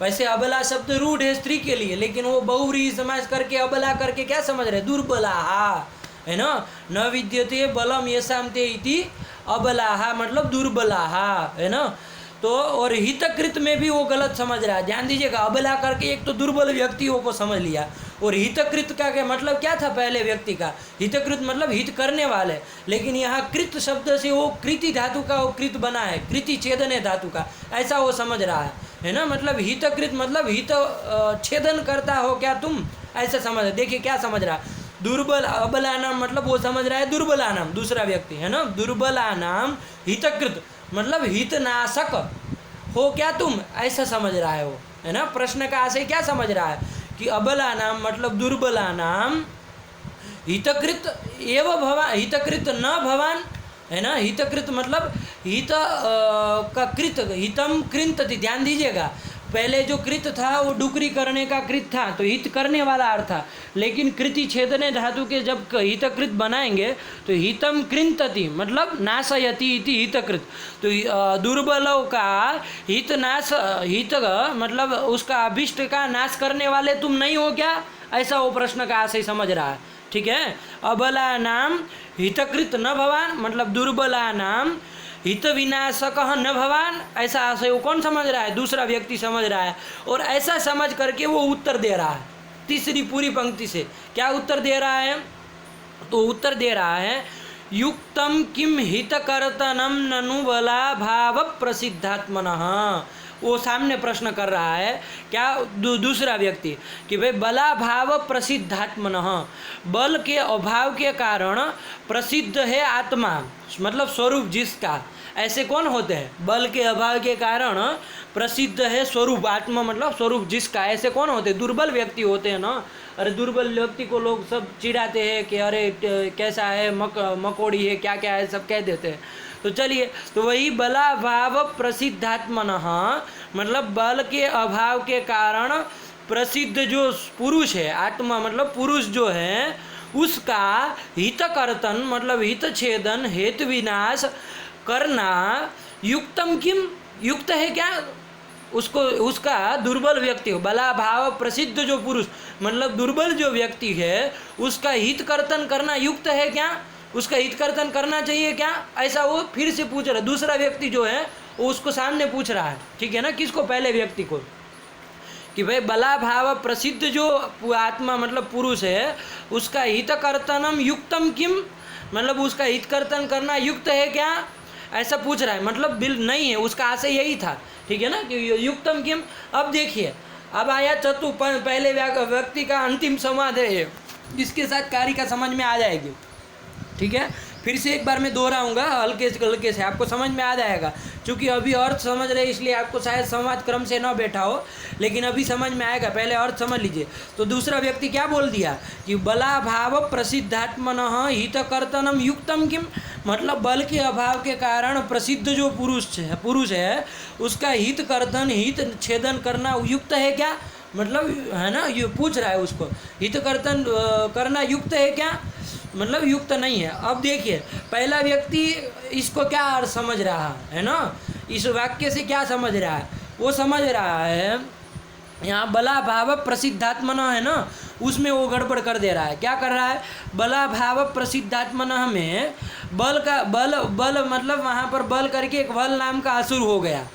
वैसे अबला शब्द रूढ़ है स्त्री के लिए, लेकिन वो बहुव्रीहि समास करके अबला करके क्या समझ रहे, दुर्बलाहा, है ना, न विद्यते बलम ये सामते इति अबलाहा मतलब दुर्बलाहा, है ना। तो और हितकृत में भी वो गलत समझ रहा है, ध्यान दीजिएगा, अबला करके एक तो दुर्बल व्यक्तियों को समझ लिया, और हितकृत का क्या मतलब क्या था, पहले व्यक्ति का हितकृत मतलब हित करने वाले, लेकिन यहाँ कृत शब्द से वो कृति धातु का वो कृत बना है, कृति छेदन है धातु का, ऐसा वो समझ रहा है ना, मतलब हितकृत मतलब हित छेदन करता हो क्या तुम, ऐसा समझ। देखिए क्या समझ रहा है, दुर्बल, अबला नाम मतलब वो समझ रहा है दुर्बला नाम, दूसरा व्यक्ति है ना, दुर्बला नाम हितकृत मतलब हितनाशक हो क्या तुम, ऐसा समझ रहा है वो, है ना। प्रश्न का आशय क्या समझ रहा है कि अबला नाम मतलब दुर्बला नाम हितकृत एवं भवान, हितकृत न भवान, है ना, हितकृत मतलब हित का कृत, हितम कृंतति, ध्यान दीजिएगा, पहले जो कृत था वो डुकरी करने का कृत था, तो हित करने वाला अर्थ था, लेकिन कृति छेदने धातु के जब हितकृत बनाएंगे तो हितम कृंतति मतलब नाशयति इति हितकृत, तो दुर्बलों का हित नाश, हित मतलब उसका अभिष्ट का नाश करने वाले तुम नहीं हो क्या, ऐसा वो प्रश्न का आशय समझ रहा है ठीक है। अबलानाम हितकृत न भवान, मतलब दुर्बलानाम हित विनाशक न भवान, ऐसा आशय वो कौन समझ रहा है? दूसरा व्यक्ति समझ रहा है, और ऐसा समझ करके वो उत्तर दे रहा है तीसरी पूरी पंक्ति से। क्या उत्तर दे रहा है? तो उत्तर दे रहा है युक्तम किम हितकर्तनम ननु बला भाव प्रसिद्धात्मनः। वो सामने प्रश्न कर रहा है क्या दूसरा व्यक्ति कि भाई बला भाव प्रसिद्धात्मनः, बल के अभाव के कारण प्रसिद्ध है आत्मा, मतलब स्वरूप जिसका। ऐसे कौन होते हैं? बल के अभाव के कारण प्रसिद्ध है स्वरूप, आत्मा मतलब स्वरूप जिसका। ऐसे कौन होते हैं? दुर्बल व्यक्ति होते हैं ना। अरे दुर्बल व्यक्ति को लोग सब चिढ़ाते हैं कि अरे कैसा है, मकोड़ी है, क्या क्या है, सब कह देते हैं। तो चलिए, तो वही बला भाव प्रसिद्धात्मनः, मतलब बल के अभाव के कारण प्रसिद्ध जो पुरुष है, आत्मा मतलब पुरुष जो है, उसका हितकर्तन मतलब हित छेदन, हेतु विनाश करना युक्तम किम, युक्त है क्या? उसको उसका दुर्बल व्यक्ति हो, बला भाव प्रसिद्ध जो पुरुष मतलब दुर्बल जो व्यक्ति है, उसका हित कर्तन करना युक्त है क्या? उसका हित कर्तन करना चाहिए क्या? ऐसा वो फिर से पूछ रहा है। दूसरा व्यक्ति जो है वो उसको सामने पूछ रहा है, ठीक है ना। किसको? पहले व्यक्ति को, कि भाई बला भाव प्रसिद्ध जो आत्मा मतलब पुरुष है, उसका हित कर्तनम युक्तम किम, मतलब उसका हित कर्तन करना युक्त है क्या? ऐसा पूछ रहा है। मतलब बिल नहीं है, उसका आशय यही था, ठीक है ना, कि युक्तम किम। अब देखिए, अब आया पहले व्यक्ति का अंतिम संवाद है ये, इसके साथ कारिका समझ में आ जाएगी, ठीक है। फिर से एक बार मैं दोहराऊंगा, हल्के से आपको समझ में आ जाएगा। क्योंकि अभी अर्थ समझ रहे इसलिए आपको शायद संवाद क्रम से न बैठा हो, लेकिन अभी समझ में आएगा। पहले अर्थ समझ लीजिए। तो दूसरा व्यक्ति क्या बोल दिया कि बला भाव प्रसिद्धात्मनः हितकर्तनम युक्तम किम, मतलब बल के अभाव के कारण प्रसिद्ध जो पुरुष है उसका हित कर्तन, हित छेदन करना युक्त है क्या? मतलब है ना, ये पूछ रहा है उसको, हित कर्तन करना युक्त है क्या? मतलब युक्त नहीं है। अब देखिए, पहला व्यक्ति इसको क्या अर्थ समझ रहा है ना, इस वाक्य से क्या समझ रहा है? वो समझ रहा है यहाँ बला भाव प्रसिद्धात्मनः है ना, उसमें वो गड़बड़ कर दे रहा है। क्या कर रहा है? बला भाव प्रसिद्धात्मनः में बल मतलब वहाँ पर बल करके एक वल नाम का असुर हो गया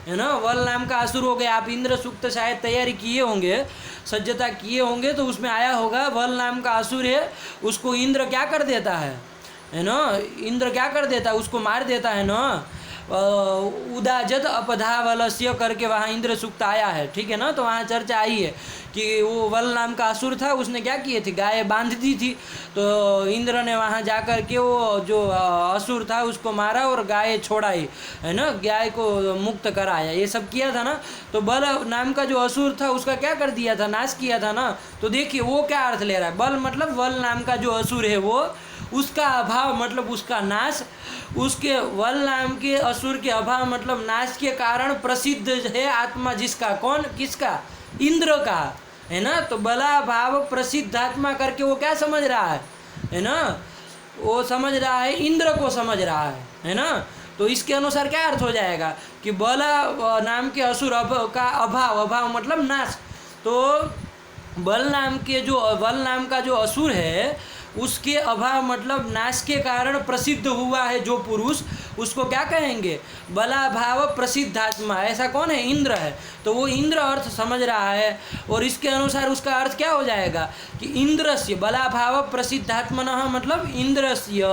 है ना, वल नाम का असुर हो गया। आप इंद्र सूक्त शायद तैयारी किए होंगे, सज्जता किए होंगे, तो उसमें आया होगा वल नाम का असुर है, उसको इंद्र क्या कर देता है ना, इंद्र क्या कर देता है? उसको मार देता है ना। उदाजत अपधावलस्य करके वहाँ इंद्र सूक्त आया है, ठीक है ना। तो वहाँ चर्चा आई है कि वो वल नाम का असुर था, उसने क्या किए थे? गाय बांध दी थी। तो इंद्र ने वहाँ जा कर के वो जो असुर था उसको मारा और गाय छोड़ाई है ना, गाय को मुक्त कराया, ये सब किया था ना। तो बल नाम का जो असुर था उसका क्या कर दिया था? नाश किया था ना। तो देखिए वो क्या अर्थ ले रहा है, बल मतलब वल नाम का जो असुर है वो, उसका अभाव मतलब उसका नाश, उसके वल नाम के असुर के अभाव मतलब नाश के कारण प्रसिद्ध है आत्मा जिसका, कौन? किसका? इंद्र का, है ना। तो बला भाव प्रसिद्ध आत्मा करके वो क्या समझ रहा है ना, वो समझ रहा है इंद्र को समझ रहा है ना। तो इसके अनुसार क्या अर्थ हो जाएगा कि बल नाम के असुर का अभाव मतलब नाश। तो बल नाम का जो असुर है उसके अभाव मतलब नाश के कारण प्रसिद्ध हुआ है जो पुरुष, उसको क्या कहेंगे? बला भाव प्रसिद्धात्मा। ऐसा कौन है? इंद्र है। तो वो इंद्र अर्थ समझ रहा है, और इसके अनुसार उसका अर्थ क्या हो जाएगा कि इंद्रस्य बला भाव प्रसिद्धात्मनः मतलब इंद्रस्य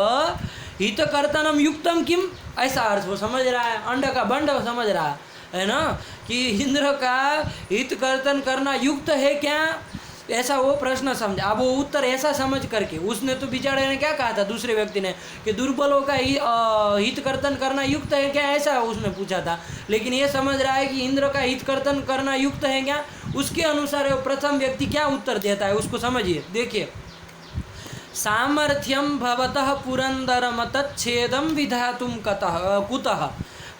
हितकर्तनम युक्तम किम, ऐसा अर्थ वो समझ रहा है। अंड का बंड समझ रहा है ना, कि इंद्र का हितकर्तन करना युक्त है क्या, ऐसा वो प्रश्न समझा। अब वो उत्तर ऐसा समझ करके, उसने तो बेचारे ने क्या कहा था दूसरे व्यक्ति ने कि दुर्बलों का हित कर्तन करना युक्त है क्या, ऐसा उसने पूछा था। लेकिन ये समझ रहा है कि इंद्र का हित कर्तन करना युक्त है क्या। उसके अनुसार प्रथम व्यक्ति क्या उत्तर देता है उसको समझिए। देखिए, सामर्थ्यम भवतः पुरंदर मतच्छेदम विधातुम कुतः,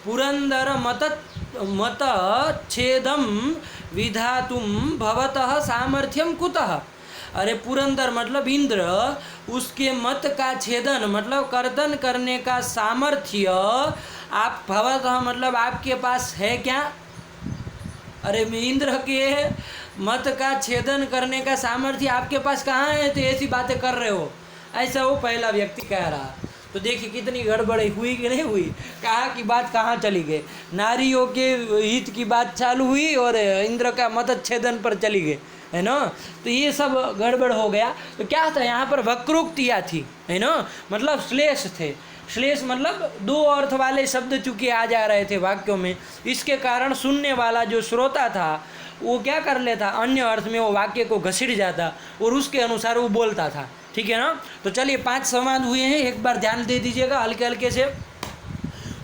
पुरंदर मत छेदम विधातुम भवतः सामर्थ्यम कुतः। अरे पुरंदर मतलब इंद्र, उसके मत का छेदन मतलब कर्तन करने का सामर्थ्य आप भवतः मतलब आपके पास है क्या। अरे इंद्र के मत का छेदन करने का सामर्थ्य आपके पास कहाँ है, तो ऐसी बातें कर रहे हो, ऐसा वो पहला व्यक्ति कह रहा। तो देखिए कितनी गड़बड़ी हुई कि नहीं हुई, कहाँ की बात कहाँ चली गई, नारियों के हित की बात चालू हुई और इंद्र का मत छेदन पर चली गई, है ना। तो ये सब गड़बड़ हो गया। तो क्या था यहाँ पर, वक्रोक्तियाँ थी, है ना, मतलब श्लेष थे। श्लेष मतलब दो अर्थ वाले शब्द चूंकि आ जा रहे थे वाक्यों में, इसके कारण सुनने वाला जो श्रोता था वो क्या कर लेता, अन्य अर्थ में वो वाक्य को घसीट जाता और उसके अनुसार वो बोलता था। ठीक है ना। तो चलिए 5 संवाद हुए हैं, एक बार ध्यान दे दीजिएगा हल्के हल्के से।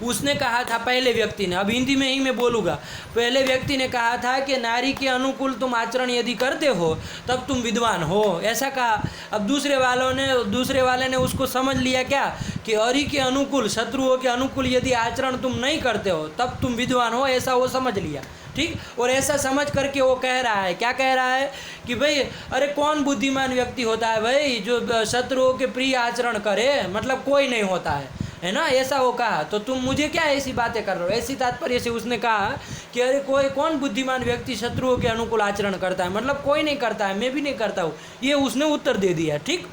उसने कहा था, पहले व्यक्ति ने, अब हिंदी में ही मैं बोलूँगा, पहले व्यक्ति ने कहा था कि नारी के अनुकूल तुम आचरण यदि करते हो तब तुम विद्वान हो, ऐसा कहा। अब दूसरे वाले ने उसको समझ लिया क्या, कि हरि के अनुकूल, शत्रुओं के अनुकूल यदि आचरण तुम नहीं करते हो तब तुम विद्वान हो, ऐसा वो समझ लिया। ठीक, और ऐसा समझ करके वो कह रहा है, क्या कह रहा है कि भाई अरे कौन बुद्धिमान व्यक्ति होता है भाई जो शत्रुओं के प्रिय आचरण करे, मतलब कोई नहीं होता है ना, ऐसा वो कहा। तो तुम मुझे क्या ऐसी बातें कर रहे हो, ऐसी तात्पर्य से उसने कहा कि अरे कौन बुद्धिमान व्यक्ति शत्रुओं के अनुकूल आचरण करता है, मतलब कोई नहीं करता है, मैं भी नहीं करता हूँ, ये उसने उत्तर दे दिया। ठीक,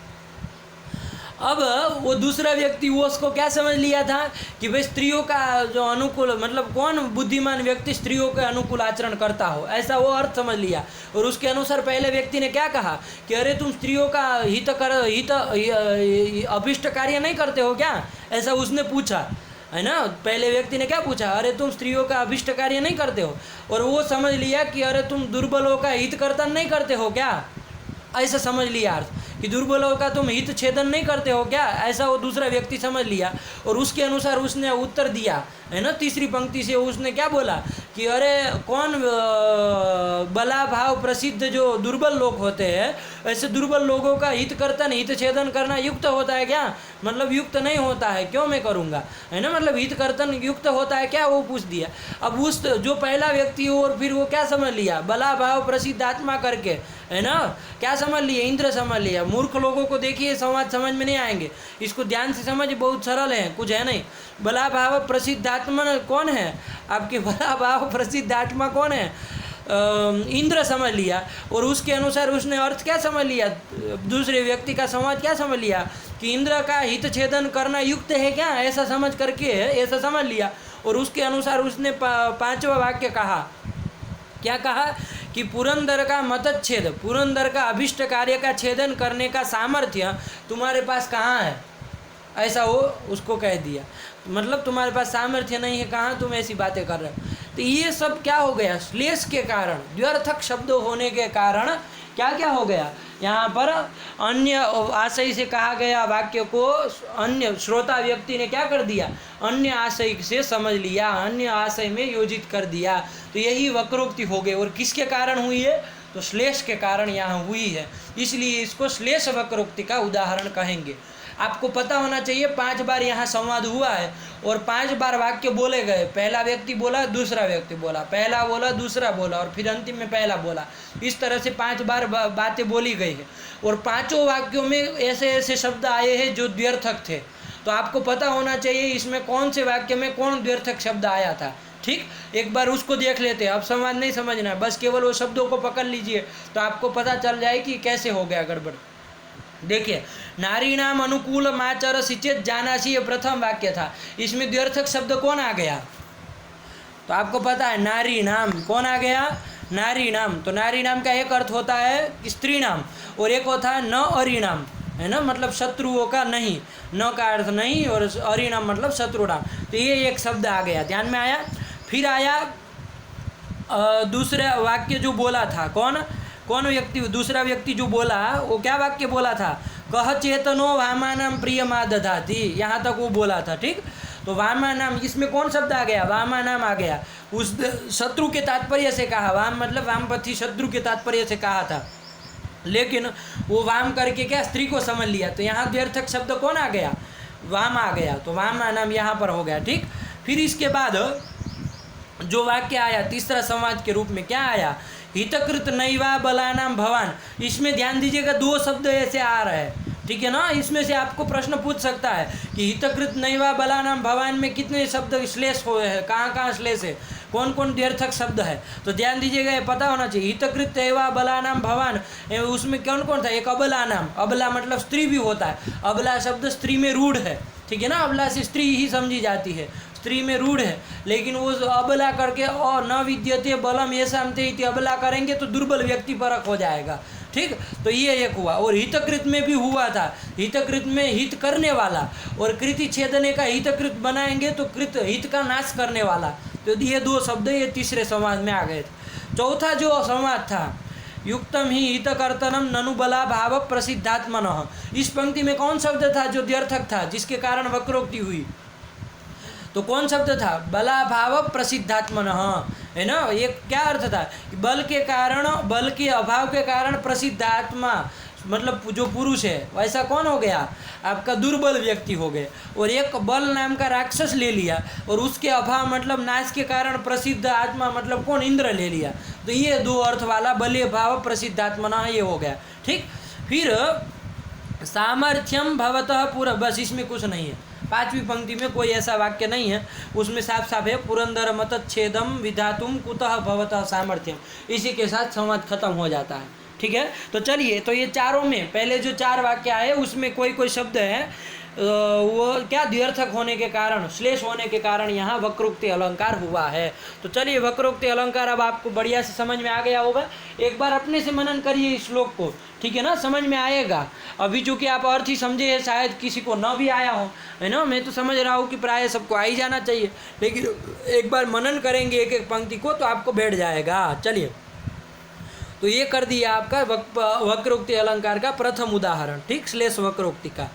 अब वो दूसरा व्यक्ति वो उसको क्या समझ लिया था कि भाई स्त्रियों का जो अनुकूल, मतलब कौन बुद्धिमान व्यक्ति स्त्रियों के अनुकूल आचरण करता हो, ऐसा वो अर्थ समझ लिया। और उसके अनुसार पहले व्यक्ति ने क्या कहा कि अरे तुम स्त्रियों का हित अभिष्ट कार्य नहीं करते हो क्या, ऐसा उसने पूछा, है ना। पहले व्यक्ति ने क्या पूछा, अरे तुम स्त्रियों का अभिष्ट कार्य नहीं करते हो, और वो समझ लिया कि अरे तुम दुर्बलों का हित कर्तन नहीं करते हो क्या, ऐसा समझ लिया अर्थ, कि दुर्बलों का तुम हित छेदन नहीं करते हो क्या, ऐसा वो दूसरा व्यक्ति समझ लिया। और उसके अनुसार उसने उत्तर दिया, है ना। तीसरी पंक्ति से उसने क्या बोला कि अरे कौन बला भाव प्रसिद्ध जो दुर्बल लोग होते हैं, ऐसे दुर्बल लोगों का हित कर्तन, हित छेदन करना युक्त होता है क्या, मतलब युक्त नहीं होता है, क्यों मैं करूँगा, है ना, मतलब हित कर्तन युक्त होता है क्या, वो पूछ दिया। अब उस जो पहला व्यक्ति हो और फिर वो क्या समझ लिया, बला भाव प्रसिद्ध आत्मा करके, है ना, क्या समझ लिया, इंद्र समझ लिया। मूर्ख लोगों को देखिए संवाद समझ में नहीं आएंगे, इसको ध्यान से समझ, बहुत सरल है, कुछ है नहीं। बला भाव प्रसिद्ध आत्मा कौन है आपके, बला भाव प्रसिद्ध आत्मा कौन है, इंद्र समझ लिया। और उसके अनुसार उसने अर्थ क्या समझ लिया, दूसरे व्यक्ति का संवाद क्या समझ लिया कि इंद्र का हित छेदन करना युक्त है क्या, ऐसा समझ करके ऐसा समझ लिया। और उसके अनुसार उसने 5वां वाक्य कहा, क्या कहा कि पुरंदर का मतच्छेद, पुरंदर का अभिष्ट कार्य का छेदन करने का सामर्थ्य तुम्हारे पास कहाँ है, ऐसा वो उसको कह दिया। मतलब तुम्हारे पास सामर्थ्य नहीं है, कहाँ तुम ऐसी बातें कर रहे हो। तो ये सब क्या हो गया, श्लेष के कारण, द्व्यर्थक शब्द होने के कारण क्या क्या हो गया, यहाँ पर अन्य आशय से कहा गया वाक्य को अन्य श्रोता व्यक्ति ने क्या कर दिया, अन्य आशय से समझ लिया, अन्य आशय में योजित कर दिया। तो यही वक्रोक्ति हो गई। और किसके कारण हुई है, तो श्लेष के कारण यहाँ हुई है, इसलिए इसको श्लेष वक्रोक्ति का उदाहरण कहेंगे। आपको पता होना चाहिए 5 बार यहाँ संवाद हुआ है और 5 बार वाक्य बोले गए, पहला व्यक्ति बोला, दूसरा व्यक्ति बोला, पहला बोला, दूसरा बोला और फिर अंतिम में पहला बोला, इस तरह से 5 बार बातें बोली गई है। और 5 वाक्यों में ऐसे ऐसे शब्द आए हैं जो द्व्यर्थक थे। तो आपको पता होना चाहिए इसमें कौन से वाक्य में कौन द्व्यर्थक शब्द आया था। ठीक, एक बार उसको देख लेते हैं। अब संवाद नहीं समझना है, बस केवल वो शब्दों को पकड़ लीजिए तो आपको पता चल जाए कि कैसे हो गया गड़बड़। देखिए, नारीणाम अनुकूल माचर सिचेत जानासी, ये प्रथम वाक्य था, इसमें द्व्यर्थक शब्द कौन आ गया, तो आपको पता है नारी नाम, कौन आ गया, नारी नाम। तो नारी नाम का एक अर्थ होता है स्त्री नाम और एक होता है न अरिणाम, है ना, मतलब शत्रुओं का नहीं, न का अर्थ नहीं और अरिणाम मतलब शत्रु नाम। तो ये एक शब्द आ गया, ध्यान में आया। फिर आया दूसरा वाक्य जो बोला था, कौन व्यक्ति, दूसरा व्यक्ति जो बोला वो क्या वाक्य बोला था, कह चेतनो वामानाम प्रियमा दधाति, यहाँ तक वो बोला था। ठीक, तो वामानाम, इसमें कौन शब्द आ गया, वामानाम आ गया, उस शत्रु के तात्पर्य से कहा, वाम मतलब वामपंथी शत्रु के तात्पर्य से कहा था, लेकिन वो वाम करके क्या स्त्री को समझ लिया। तो यहाँ द्व्यर्थक शब्द कौन आ गया, वाम आ गया, तो वामानाम यहाँ पर हो गया। ठीक, फिर इसके बाद जो वाक्य आया तीसरा संवाद के रूप में क्या आया, हितकृत नैवा बलानाम भवान। इसमें ध्यान दीजिएगा 2 शब्द ऐसे आ रहे हैं, ठीक है ना। इसमें से आपको प्रश्न पूछ सकता है कि हितकृत नैवा बलानाम भवान में कितने शब्द श्लेष हुए हैं, कहाँ कहाँ श्लेष है। कौन कौन द्व्यर्थक शब्द है, तो ध्यान दीजिएगा, ये पता होना चाहिए। हितकृत एवा बलानाम भवान, उसमें कौन कौन था, एक अबला नाम, अबला मतलब स्त्री भी होता है, अबला शब्द स्त्री में रूढ़ है, ठीक है ना, अबला से स्त्री ही समझी जाती है, स्त्री में रूढ़ है, लेकिन वो अबला करके और न विद्यते बलम ऐसा इति अबला करेंगे तो दुर्बल व्यक्ति परक हो जाएगा, ठीक। तो ये एक हुआ। और हितकृत में भी हुआ था, हितकृत में हित करने वाला, और कृति छेदने का हितकृत बनाएंगे तो कृत हित का नाश करने वाला, तो ये दो शब्द ये तीसरे समाज में आ गए थे। चौथा जो समाज था, युक्तम ही हितकर्तनम ननु बला भाव प्रसिद्धात्मनः, इस पंक्ति में कौन शब्द था जो द्व्यर्थक था, जिसके कारण वक्रोक्ति हुई, तो कौन शब्द था, बला भाव प्रसिद्धात्मनः, है ना। ये क्या अर्थ था, बल के कारण, बल के अभाव के कारण प्रसिद्ध आत्मा मतलब जो पुरुष है वैसा कौन हो गया, आपका दुर्बल व्यक्ति हो गए, और एक बल नाम का राक्षस ले लिया, और उसके अभाव मतलब नाश के कारण प्रसिद्ध आत्मा मतलब कौन, इंद्र ले लिया। तो ये दो अर्थ वाला बले भाव प्रसिद्धात्मना ये हो गया, ठीक। फिर सामर्थ्यम भवतः पूरा, बस इसमें कुछ नहीं है, पांचवी पंक्ति में कोई ऐसा वाक्य नहीं है, उसमें साफ साफ है पुरंदर मतच्छेदम विधातुम कुतः भवतः सामर्थ्यम, इसी के साथ संवाद खत्म हो जाता है, ठीक है। तो चलिए, तो ये चारों में पहले जो चार वाक्य आए उसमें कोई कोई शब्द है वो क्या द्व्यर्थक होने के कारण, श्लेष होने के कारण यहाँ वक्रोक्ति अलंकार हुआ है। तो चलिए, वक्रोक्ति अलंकार अब आपको बढ़िया से समझ में आ गया होगा। एक बार अपने से मनन करिए इस श्लोक को, ठीक है ना, समझ में आएगा। अभी चूँकि आप अर्थ ही समझे हैं, शायद किसी को न भी आया हो, है ना, मैं तो समझ रहा हूँ कि प्राय सबको आ ही जाना चाहिए, लेकिन एक बार मनन करेंगे एक एक पंक्ति को तो आपको बैठ जाएगा। चलिए, तो ये कर दिया आपका वक्रोक्ति अलंकार का प्रथम उदाहरण, ठीक, श्लेष वक्रोक्ति का।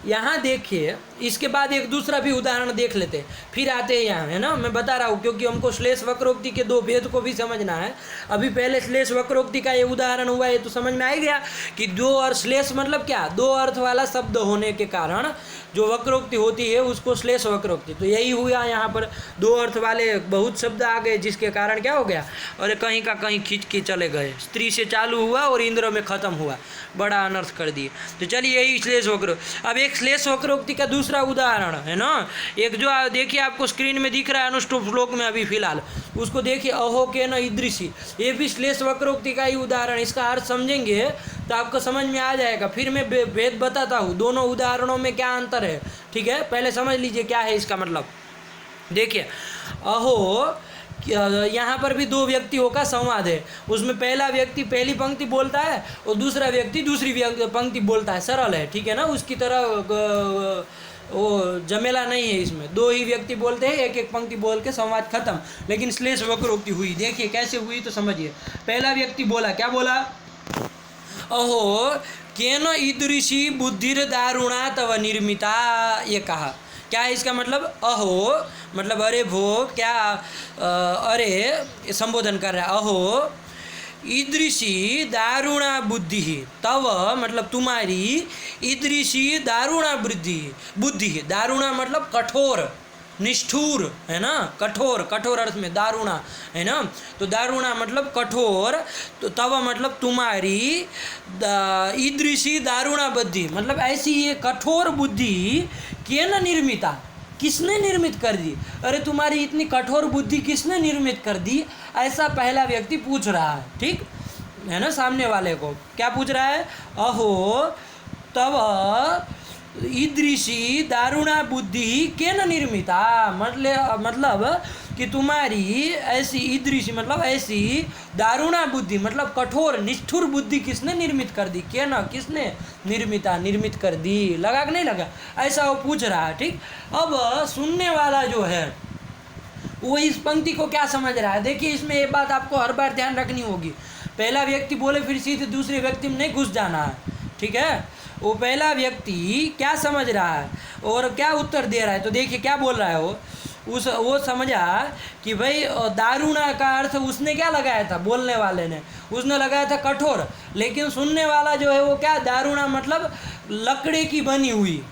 यहाँ देखिए, इसके बाद एक दूसरा भी उदाहरण देख लेते हैं, फिर आते हैं यहाँ, है ना, मैं बता रहा हूँ क्योंकि हमको श्लेष वक्रोक्ति के दो भेद को भी समझना है। अभी पहले श्लेष वक्रोक्ति का ये उदाहरण हुआ, ये तो समझ में आ गया कि दो अर्थ, श्लेष मतलब क्या, दो अर्थ वाला शब्द होने के कारण जो वक्रोक्ति होती है उसको श्लेष वक्रोक्ति, तो यही हुआ यहाँ पर, दो अर्थ वाले बहुत शब्द आ गए जिसके कारण क्या हो गया, और कहीं का कहीं खींच के चले गए, स्त्री से चालू हुआ और इंद्र में खत्म हुआ, बड़ा अनर्थ कर दिए। तो चलिए, यही श्लेष वक्र। अब एक श्लेष वक्रोक्ति का दूसरा उदाहरण है ना, एक जो देखिए आपको स्क्रीन में दिख रहा है अनुष्टुप श्लोक में अभी फिलहाल, उसको देखिए, अहो के न ईदृशी, ये भी श्लेष वक्रोक्ति का ही उदाहरण। इसका अर्थ समझेंगे तो आपको समझ में आ जाएगा। फिर मैं भेद बताता हूँ दोनों उदाहरणों में क्या अंतर है, ठीक है, पहले समझ लीजिए क्या है इसका मतलब। देखिए, अहो, यहाँ पर भी दो व्यक्तियों का संवाद है, उसमें पहला व्यक्ति पहली पंक्ति बोलता है और दूसरा व्यक्ति दूसरी पंक्ति बोलता है, सरल है, ठीक है ना, उसकी तरह वो जमेला नहीं है इसमें, दो ही व्यक्ति बोलते हैं, एक एक पंक्ति बोल के संवाद खत्म। लेकिन श्लेष वक्रोक्ति हुई, देखिए कैसे हुई तो समझिए। पहला व्यक्ति बोला, क्या बोला, अहो केन ईदृशी बुद्धिर दारुणा तव निर्मिता, ये कहा। क्या है इसका मतलब, अहो मतलब अरे भो, क्या अरे संबोधन कर रहा है, अहो ईदृशी दारुणा बुद्धि, तव मतलब तुम्हारी, ईदृशी दारुणा बुद्धि, दारुणा मतलब कठोर, निष्ठुर, है ना, कठोर, कठोर अर्थ में दारुणा, है ना, तो दारुणा मतलब कठोर, तो तव मतलब तुम्हारी, ईदृशी दारुणा बुद्धि मतलब ऐसी ये कठोर बुद्धि, केन निर्मिता, किसने निर्मित कर दी, अरे तुम्हारी इतनी कठोर बुद्धि किसने निर्मित कर दी, ऐसा पहला व्यक्ति पूछ रहा है, ठीक है ना, सामने वाले को क्या पूछ रहा है, अहो तव ईदृशी दारुणा बुद्धि केन निर्मिता, मतलब कि तुम्हारी ऐसी, ईदृशी मतलब ऐसी, दारुणा बुद्धि मतलब कठोर निष्ठुर बुद्धि किसने निर्मित कर दी, केन किसने, निर्मिता निर्मित कर दी, लगा कि नहीं लगा, ऐसा वो पूछ रहा है, ठीक। अब सुनने वाला जो है वो इस पंक्ति को क्या समझ रहा है, देखिए इसमें ये बात आपको हर बार ध्यान रखनी होगी। पहला व्यक्ति बोले फिर सीधे दूसरे व्यक्ति में नहीं घुस जाना है, ठीक है, वो पहला व्यक्ति क्या समझ रहा है और क्या उत्तर दे रहा है, तो देखिए क्या बोल रहा है वो समझा कि भाई दारुणा का अर्थ उसने क्या लगाया था, बोलने वाले ने उसने लगाया था कठोर, लेकिन सुनने वाला जो है वो क्या, दारुणा मतलब लकड़ी की बनी हुई,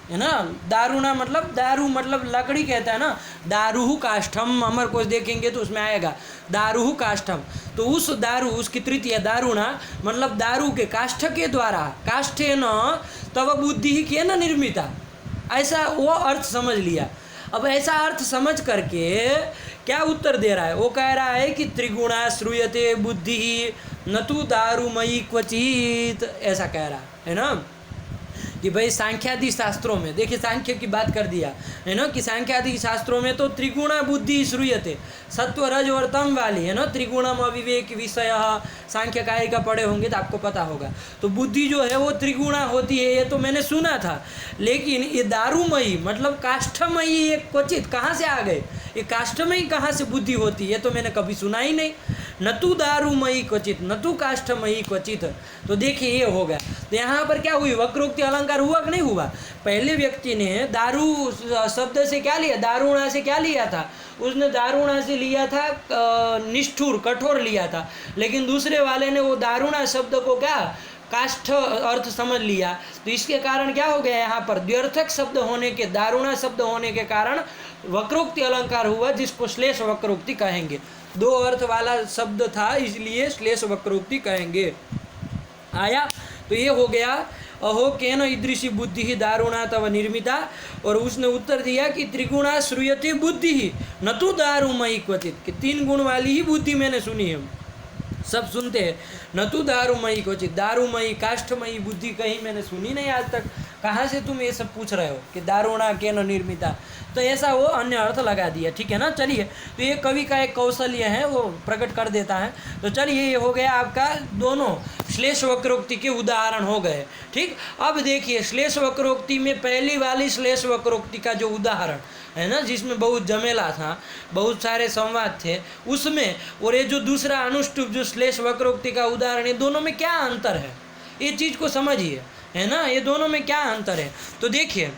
है ना, दारुणा मतलब दारू मतलब लकड़ी कहता है ना, दारूह काष्ठम, अमर कोश देखेंगे तो उसमें आएगा दारूह काष्ठम, तो उस दारू, उसकी तृतीय दारुणा मतलब दारू के काष्ठ के द्वारा, काष्ठे न तव बुद्धि के न निर्मिता, ऐसा वो अर्थ समझ लिया। अब ऐसा अर्थ समझ करके क्या उत्तर दे रहा है, वो कह रहा है कि त्रिगुणा श्रूयते बुद्धि न तु दारुमयी क्वचित, ऐसा कह रहा है ना कि भाई सांख्यादि शास्त्रों में, देखिए सांख्य की बात कर दिया है ना कि सांख्यादि शास्त्रों में तो त्रिगुणा बुद्धि श्रूयते, सत्व रज और तम वाली है ना, त्रिगुणम अविवेक विषय, सांख्यकारी का पढ़े होंगे तो आपको पता होगा। तो बुद्धि जो है वो त्रिगुणा होती है, ये तो मैंने सुना था, लेकिन ये दारुमयी मतलब काष्ठमयी एक क्वचित कहाँ से आ गए, ये काष्ठमयी कहाँ से बुद्धि होती है, तो मैंने कभी सुना ही नहीं। न तु दारुमयी क्वचित न तु काष्ठमयी क्वचित, तो देखिए ये हो गया। तो यहाँ पर क्या हुई, वक्रोक्ति अलंकार हुआ कि नहीं हुआ। पहले व्यक्ति ने दारू शब्द से क्या लिया, दारुणा से क्या लिया था, उसने दारुणा से लिया था निष्ठुर कठोर लिया था, लेकिन दूसरे वाले ने वो दारुणा शब्द को क्या काष्ठ अर्थ समझ लिया। तो इसके कारण क्या हो गया, यहाँ पर द्व्यर्थक शब्द होने के, दारुणा शब्द होने के कारण वक्रोक्ति अलंकार हुआ, जिसको श्लेष वक्रोक्ति कहेंगे। दो अर्थ वाला शब्द था, इसलिए श्लेष वक्रोक्ति कहेंगे। आया, तो ये हो गया अहो केन ईदृशी बुद्धि ही दारुणा तव निर्मिता, और उसने उत्तर दिया कि त्रिगुणा श्रूयते बुद्धि ही न तो दारुमयी क्वचित, कि तीन गुण वाली ही बुद्धि मैंने सुनी है, सब सुनते हैं, न तो दारुमयी क्वचित, दारुमयी काष्ठमयी बुद्धि कहीं मैंने सुनी नहीं आज तक। कहाँ से तुम ये सब पूछ रहे हो कि दारुणा केन निर्मिता, तो ऐसा वो अन्य अर्थ लगा दिया, ठीक है ना। चलिए, तो ये कवि का एक कौशल्य है, वो प्रकट कर देता है। तो चलिए, ये हो गया आपका दोनों श्लेष वक्रोक्ति के उदाहरण हो गए, ठीक। अब देखिए श्लेष वक्रोक्ति में पहली वाली श्लेष वक्रोक्ति का जो उदाहरण है ना, जिसमें बहुत जमेला था, बहुत सारे संवाद थे उसमें, और ये जो दूसरा अनुष्टुप जो श्लेष वक्रोक्ति का उदाहरण है, दोनों में क्या अंतर है, ये चीज़ को समझिए, है ना, ये दोनों में क्या अंतर है। तो देखिए,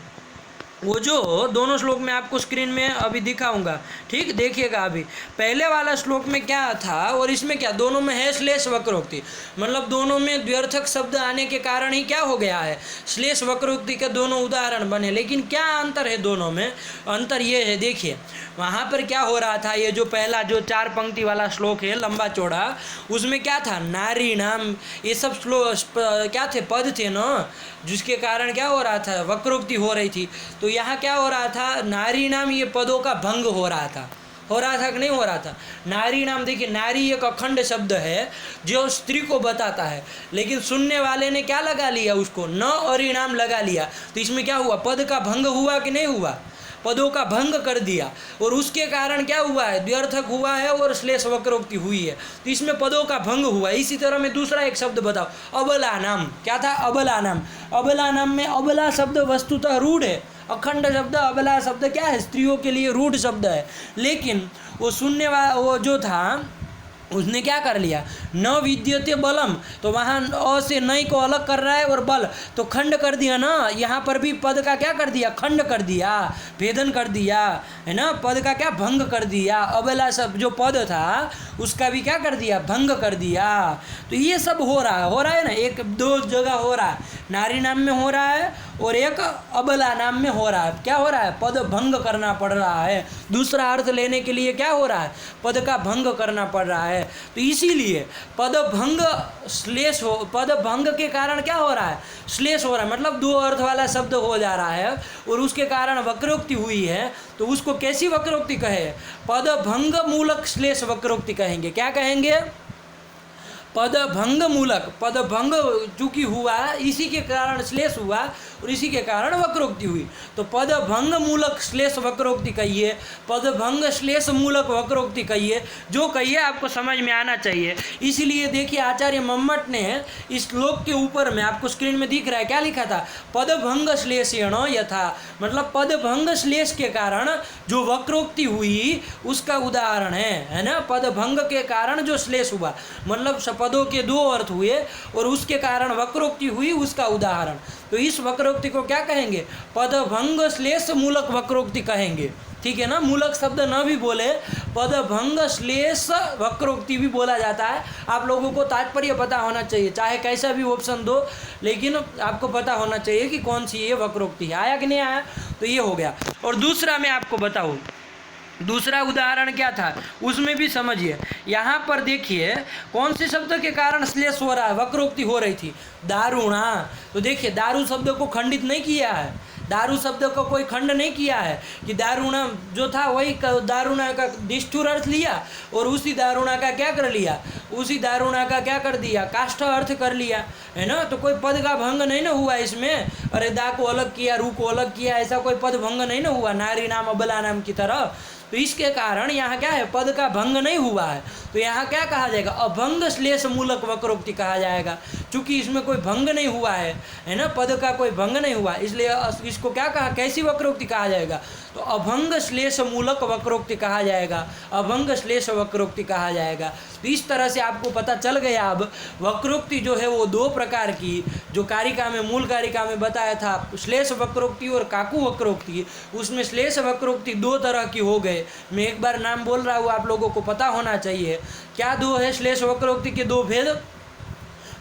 वो जो दोनों श्लोक में आपको स्क्रीन में अभी दिखाऊंगा, ठीक, देखिएगा। अभी पहले वाला श्लोक में क्या था और इसमें क्या, दोनों में है श्लेष वक्रोक्ति, मतलब दोनों में द्व्यर्थक शब्द आने के कारण ही क्या हो गया है, श्लेष वक्रोक्ति के दोनों उदाहरण बने। लेकिन क्या अंतर है दोनों में, अंतर ये है, देखिए वहाँ पर क्या हो रहा था, ये जो पहला जो 4 पंक्ति वाला श्लोक है लंबा चौड़ा, उसमें क्या था, नारी नाम, ये सब श्लोक क्या थे, पद थे ना, जिसके कारण क्या हो रहा था, वक्रोक्ति हो रही थी। तो यहाँ क्या हो रहा था, नारी नाम, ये पदों का भंग हो रहा था कि नहीं हो रहा था। नारी नाम, देखिए नारी एक अखंड शब्द है जो स्त्री को बताता है, लेकिन सुनने वाले ने क्या लगा लिया, उसको न अरिणाम लगा लिया। तो इसमें क्या हुआ, पद का भंग हुआ कि नहीं हुआ, पदों का भंग कर दिया, और उसके कारण क्या हुआ है, द्व्यर्थक हुआ है और श्लेष वक्रोक्ति हुई है। तो इसमें पदों का भंग हुआ। इसी तरह में दूसरा एक शब्द बताओ, अबला नाम, क्या था, अबला नाम। अबला नाम में अबला शब्द वस्तुतः रूढ़ है, अखंड शब्द अबला शब्द क्या है, स्त्रियों के लिए रूढ़ शब्द है, लेकिन वो सुनने वाला वो जो था उसने क्या कर लिया, न विद्यते बलम, तो वहाँ अ से नई को अलग कर रहा है, और बल तो खंड कर दिया ना, यहाँ पर भी पद का क्या कर दिया, खंड कर दिया, भेदन कर दिया, है ना, पद का क्या भंग कर दिया। अबला सब जो पद था उसका भी क्या कर दिया, भंग कर दिया। तो ये सब हो रहा है ना, एक दो जगह हो रहा है, नारी नाम में हो रहा है और एक अबला नाम में हो रहा है। क्या हो रहा है, पद भंग करना पड़ रहा है, दूसरा अर्थ लेने के लिए क्या हो रहा है, पद का भंग करना पड़ रहा है। तो इसीलिए पद भंग श्लेष हो, पद भंग के कारण क्या हो रहा है, श्लेष हो रहा है, मतलब दो अर्थ वाला शब्द हो जा रहा है, और उसके कारण वक्रोक्ति हुई है। तो उसको कैसी वक्रोक्ति कहे, पद भंग मूलक श्लेष वक्रोक्ति कहेंगे। क्या कहेंगे, पद भंग मूलक, पद भंग चूंकि हुआ इसी के कारण श्लेष हुआ और इसी के कारण वक्रोक्ति हुई। तो पद भंग मूलक श्लेष वक्रोक्ति कहिए, पद भंग श्लेष मूलक वक्रोक्ति कहिए, जो कहिए आपको समझ में आना चाहिए। इसलिए देखिए आचार्य मम्मट ने इस श्लोक के ऊपर में आपको स्क्रीन में दिख रहा है क्या लिखा था, पद भंग श्लेषेण यथा, मतलब पद भंग श्लेष के कारण जो वक्रोक्ति हुई उसका उदाहरण है ना, पद भंग के कारण जो श्लेष हुआ, मतलब पदों के दो अर्थ हुए और उसके कारण वक्रोक्ति हुई, उसका उदाहरण। तो इस वक्रोक्ति को क्या कहेंगे, पद भंग श्लेष मूलक वक्रोक्ति कहेंगे, ठीक है ना। मूलक शब्द न भी बोले, पद भंग श्लेष वक्रोक्ति भी बोला जाता है। आप लोगों को तात्पर्य पता होना चाहिए, चाहे कैसा भी ऑप्शन दो, लेकिन आपको पता होना चाहिए कि कौन सी ये वक्रोक्ति है। आया कि नहीं आया, तो ये हो गया। और दूसरा मैं आपको बताऊँ, दूसरा उदाहरण क्या था उसमें भी समझिए। यहाँ पर देखिए कौन से शब्द के कारण श्लेष हो रहा है, वक्रोक्ति हो रही थी, दारुणा। तो देखिए दारू शब्द को खंडित नहीं किया है, दारू शब्द को कोई खंड नहीं किया है कि दारूणा जो था वही दारूणा का निष्ठुर अर्थ लिया और उसी दारूणा का क्या कर लिया, उसी दारूणा का क्या कर दिया, काष्ठ अर्थ कर लिया, है ना। तो कोई पद का भंग नहीं ना हुआ इसमें, अरे दा को अलग किया, रू को अलग किया, ऐसा कोई पद भंग नहीं ना हुआ नारी नाम अबला नाम की तरह। तो इसके कारण यहाँ क्या है, पद का भंग नहीं हुआ है। तो यहाँ क्या कहा जाएगा, अभंग श्लेष मूलक वक्रोक्ति कहा जाएगा, क्योंकि इसमें कोई भंग नहीं हुआ है ना, पद का कोई भंग नहीं हुआ, इसलिए इसको क्या कहा, कैसी वक्रोक्ति कहा जाएगा, तो अभंग श्लेष मूलक वक्रोक्ति कहा जाएगा, अभंग श्लेष वक्रोक्ति कहा जाएगा। तो इस तरह से आपको पता चल गया अब वक्रोक्ति जो है वो दो प्रकार की, जो कारिका में मूल कारिका में बताया था श्लेष वक्रोक्ति और काकू वक्रोक्ति, उसमें श्लेष वक्रोक्ति दो तरह की हो गए। मैं एक बार नाम बोल रहा हूँ, आप लोगों को पता होना चाहिए क्या दो है श्लेष वक्रोक्ति के दो भेद।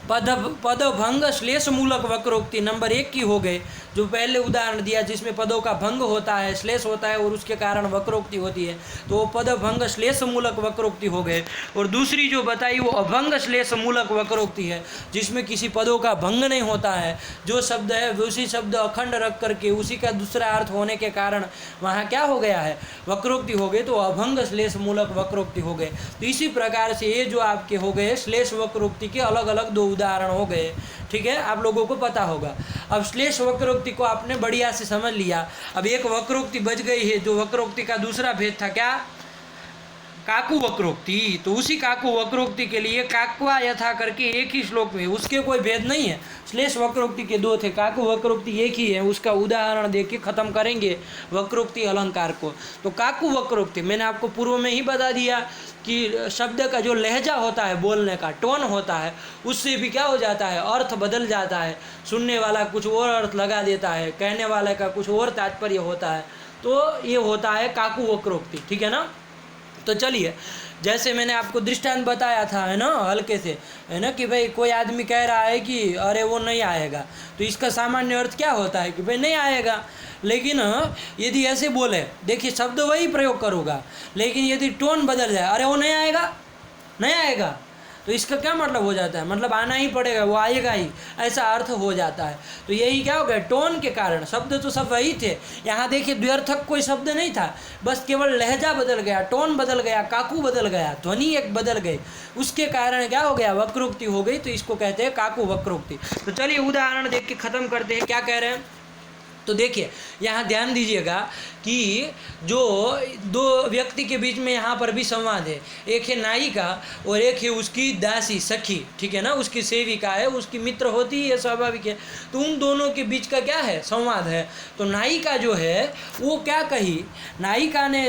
पदभंग श्लेष मूलक वक्रोक्ति नंबर 1 की हो गए, जो पहले उदाहरण दिया जिसमें पदों का भंग होता है, श्लेष होता है और उसके कारण वक्रोक्ति होती है, तो वो पदभंग श्लेष मूलक वक्रोक्ति हो गए। और दूसरी जो बताई वो अभंग श्लेष मूलक वक्रोक्ति है, जिसमें किसी पदों का भंग नहीं होता है, जो शब्द है उसी शब्द अखंड रख करके उसी का दूसरा अर्थ होने के कारण वहाँ क्या हो गया है, वक्रोक्ति हो गई, तो अभंग श्लेष मूलक वक्रोक्ति हो गए। तो इसी प्रकार से ये जो आपके हो गए श्लेष वक्रोक्ति के अलग अलग दो उदाहरण हो गए, ठीक है, आप लोगों को पता होगा। अब श्लेष वक्रोक्ति को आपने बढ़िया से समझ लिया। अब एक वक्रोक्ति बच गई है, जो वक्रोक्ति का दूसरा भेद था क्या, काकू वक्रोक्ति। तो उसी काकू वक्रोक्ति के लिए काक्वा यथा करके एक ही श्लोक में, उसके कोई भेद नहीं है। श्लेष वक्रोक्ति के दो थे, काकू वक्रोक्ति एक ही है, उसका उदाहरण देख के खत्म करेंगे वक्रोक्ति अलंकार को। तो काकू वक्रोक्ति मैंने आपको पूर्व में ही बता दिया कि शब्द का जो लहजा होता है, बोलने का टोन होता है, उससे भी क्या हो जाता है, अर्थ बदल जाता है। सुनने वाला कुछ और अर्थ लगा देता है, कहने वाले का कुछ और तात्पर्य होता है, तो ये होता है काकू वक्रोक्ति, ठीक है ना। तो चलिए, जैसे मैंने आपको दृष्टांत बताया था, है ना, हल्के से, है ना, कि भाई कोई आदमी कह रहा है कि अरे वो नहीं आएगा, तो इसका सामान्य अर्थ क्या होता है कि भाई नहीं आएगा। लेकिन यदि ऐसे बोले, देखिए शब्द वही प्रयोग करूँगा, लेकिन यदि टोन बदल जाए, अरे वो नहीं आएगा, नहीं आएगा, तो इसका क्या मतलब हो जाता है, मतलब आना ही पड़ेगा, वो आएगा ही, ऐसा अर्थ हो जाता है। तो यही क्या हो गया, टोन के कारण। शब्द तो सब वही थे, यहाँ देखिए द्व्यर्थक कोई शब्द नहीं था, बस केवल लहजा बदल गया, टोन बदल गया, काकू बदल गया, ध्वनि एक बदल गई, उसके कारण क्या हो गया, वक्रोक्ति हो गई। तो इसको कहते हैं काकू वक्रोक्ति। तो चलिए उदाहरण देख के ख़त्म करते हैं, क्या कह रहे हैं। तो देखिए यहाँ ध्यान दीजिएगा कि जो दो व्यक्ति के बीच में यहाँ पर भी संवाद है, एक है नायिका और एक है उसकी दासी सखी, ठीक है ना, उसकी सेविका है, उसकी मित्र होती है, स्वाभाविक है। तो उन दोनों के बीच का क्या है, संवाद है। तो नायिका जो है वो क्या कही, नायिका ने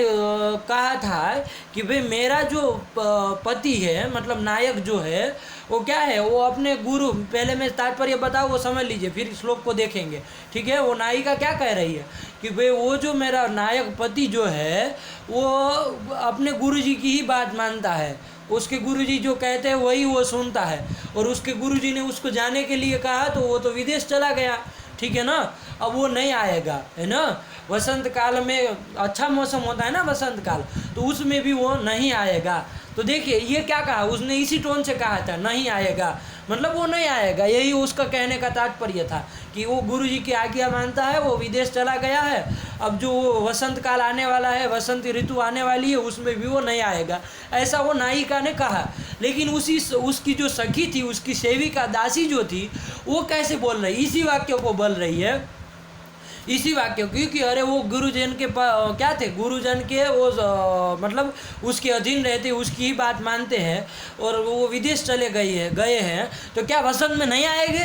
कहा था कि भाई मेरा जो पति है, मतलब नायक जो है वो क्या है, वो अपने गुरु, पहले मैं तात्पर्य बताऊँ वो समझ लीजिए, फिर श्लोक को देखेंगे, ठीक है। वो नायिका क्या कह रही है कि भाई वो जो मेरा नायक पति जो है वो अपने गुरुजी की ही बात मानता है, उसके गुरुजी जो कहते हैं वही वो सुनता है, और उसके गुरुजी ने उसको जाने के लिए कहा तो वो तो विदेश चला गया, ठीक है ना। अब वो नहीं आएगा, है ना। वसंत काल में अच्छा मौसम होता है ना, वसंत काल, तो उसमें भी वो नहीं आएगा। तो देखिए ये क्या कहा, उसने इसी टोन से कहा था, नहीं आएगा, मतलब वो नहीं आएगा, यही उसका कहने का तात्पर्य था कि वो गुरुजी की आज्ञा मानता है, वो विदेश चला गया है, अब जो वसंत काल आने वाला है, वसंत ऋतु आने वाली है, उसमें भी वो नहीं आएगा, ऐसा वो नायिका ने कहा। लेकिन उसकी जो सखी थी, उसकी सेविका दासी जो थी, वो कैसे बोल रही, इसी वाक्य को बोल रही है, इसी वाक्य, क्योंकि अरे वो गुरुजन के क्या थे, गुरुजन के वो मतलब उसके अधीन रहते, उसकी ही बात मानते हैं, और वो विदेश चले गए हैं, तो क्या वसंत में नहीं आएंगे,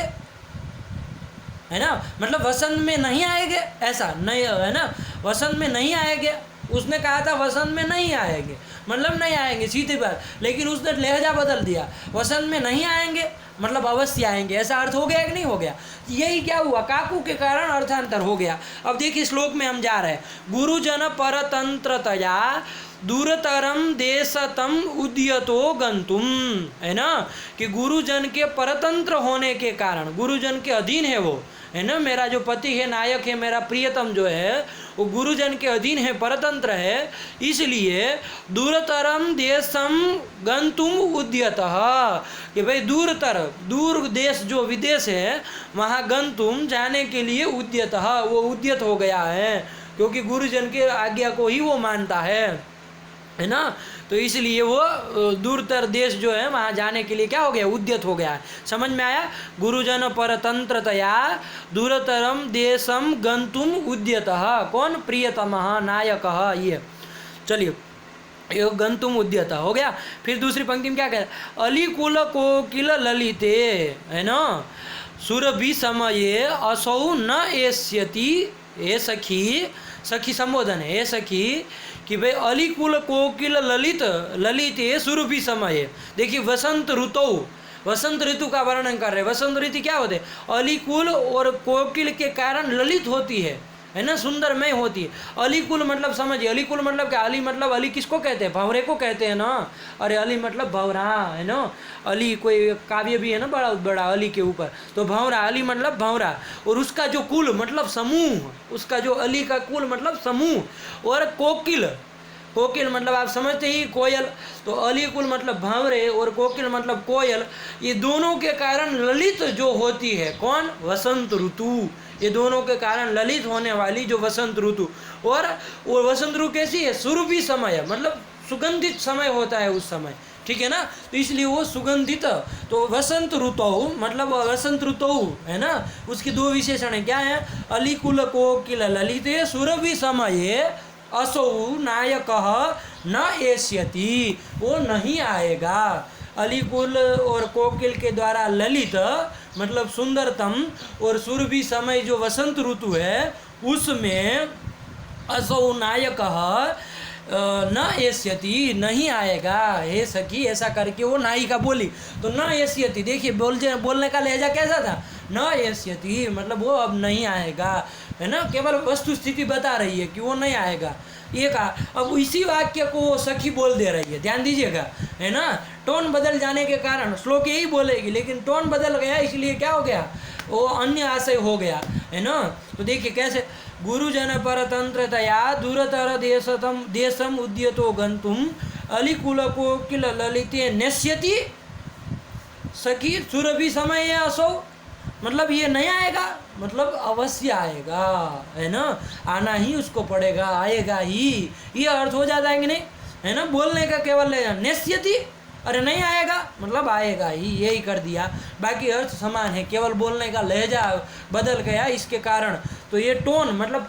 है ना, मतलब वसंत में नहीं आएंगे, ऐसा नहीं है ना, वसंत में नहीं आएंगे, उसने कहा था वसंत में नहीं आएंगे, मतलब नहीं आएंगे, सीधी बात। लेकिन उसने लहजा बदल दिया, वसंत में नहीं आएंगे मतलब अवश्य आएंगे, ऐसा अर्थ हो गया कि नहीं हो गया। यही क्या हुआ, काकू के कारण अर्थांतर हो गया। अब देखिए श्लोक में हम जा रहे हैं, गुरुजन परतंत्रतया दूरतरम देशतम उद्यतो गंतुम, है ना, कि गुरुजन के परतंत्र होने के कारण, गुरुजन के अधीन है वो, है ना, मेरा जो पति है, नायक है, मेरा प्रियतम जो है, वो गुरुजन के अधीन है, परतंत्र है, इसलिए दूरतरम देशम गंतुम उद्यतः, कि भाई दूर देश जो विदेश है वहाँ गंतुम जाने के लिए उद्यतः, वो उद्यत हो गया है, क्योंकि गुरुजन के आज्ञा को ही वो मानता है ना। तो इसलिए वो दूरतर देश जो है वहाँ जाने के लिए क्या हो गया, उद्यत हो गया है। समझ में आया? गुरुजन परतंत्रतया दूरतरम देशम गंतुम उद्यतः, कौन? प्रियतमः नायकः। ये चलिए, ये गंतुम उद्यतः हो गया। फिर दूसरी पंक्ति में क्या कहता है? अलिकुल कोकिल ललिते, है ना, सुरभि समये असौ न एष्यति, हे सखी, सखी संबोधन है, हे सखी, कि भाई अलिकुल कोकिल ललिते सुरभि समय। देखिए वसंत ऋतु का वर्णन कर रहे हैं। वसंत ऋतु क्या होते हैं? अलिकुल और कोकिल के कारण ललित होती है ना, सुंदरमय होती है। अलीकुल मतलब समझिए, अलीकुल मतलब क्या? अली मतलब, अली किसको कहते हैं? भंवरे को कहते हैं ना। अरे अली मतलब भंवरा, है ना। अली कोई काव्य भी है ना बड़ा बड़ा अली के ऊपर, तो भंवरा, अली मतलब भंवरा। और उसका जो कुल मतलब समूह, उसका जो अली का कुल मतलब समूह। और कोकिल मतलब आप समझते ही कोयल, तो अली कुल मतलब भंवरे और कोकिल मतलब कोयल। ये दोनों के कारण ललित जो होती है, कौन? वसंत ऋतु। ये दोनों के कारण ललित होने वाली जो वसंत ऋतु। और वो वसंत ऋतु कैसी है? सुरभि समय, मतलब सुगंधित समय होता है उस समय, ठीक है ना। तो इसलिए वो सुगंधित, तो वसंत ऋतु मतलब वसंत ऋतु है ना, उसकी दो विशेषण है। क्या है? अलिकुल कोकिल ललिते सुरभि समय असौ नायकः न एष्यति, वो नहीं आएगा। अलिकुल और कोकिल के द्वारा ललित मतलब सुंदरतम, और सुरभि समय जो वसंत ऋतु है उसमें असौ नायकः न एष्यति, नहीं आएगा। हे सखी, ऐसा करके वो नायिका बोली, तो न एष्यति, देखिए बोलने का लहजा कैसा था? न एष्यति मतलब वो अब नहीं आएगा, है ना। केवल वस्तु स्थिति बता रही है कि वो नहीं आएगा, ये कहा। अब इसी वाक्य को वो सखी बोल दे रही है, ध्यान दीजिएगा, है ना। टोन बदल जाने के कारण श्लोक यही बोलेगी, लेकिन टोन बदल गया, इसलिए क्या हो गया? वो अन्य आशय हो गया, है ना। तो देखिए कैसे, गुरुजन परतंत्रतया दूरतर देशम उद्यतो गंतुम अलिकुल कोकिल ललिते नेष्यति सखी सुरभि समय असौ, मतलब ये नहीं आएगा, मतलब अवश्य आएगा, है ना। आना ही उसको पड़ेगा, आएगा ही, ये अर्थ हो जाता है कि नहीं, है ना। बोलने का केवल नेष्यति, अरे नहीं आएगा मतलब आएगा ही, यही कर दिया। बाकी अर्थ समान है, केवल बोलने का लहजा बदल गया इसके कारण। तो ये टोन मतलब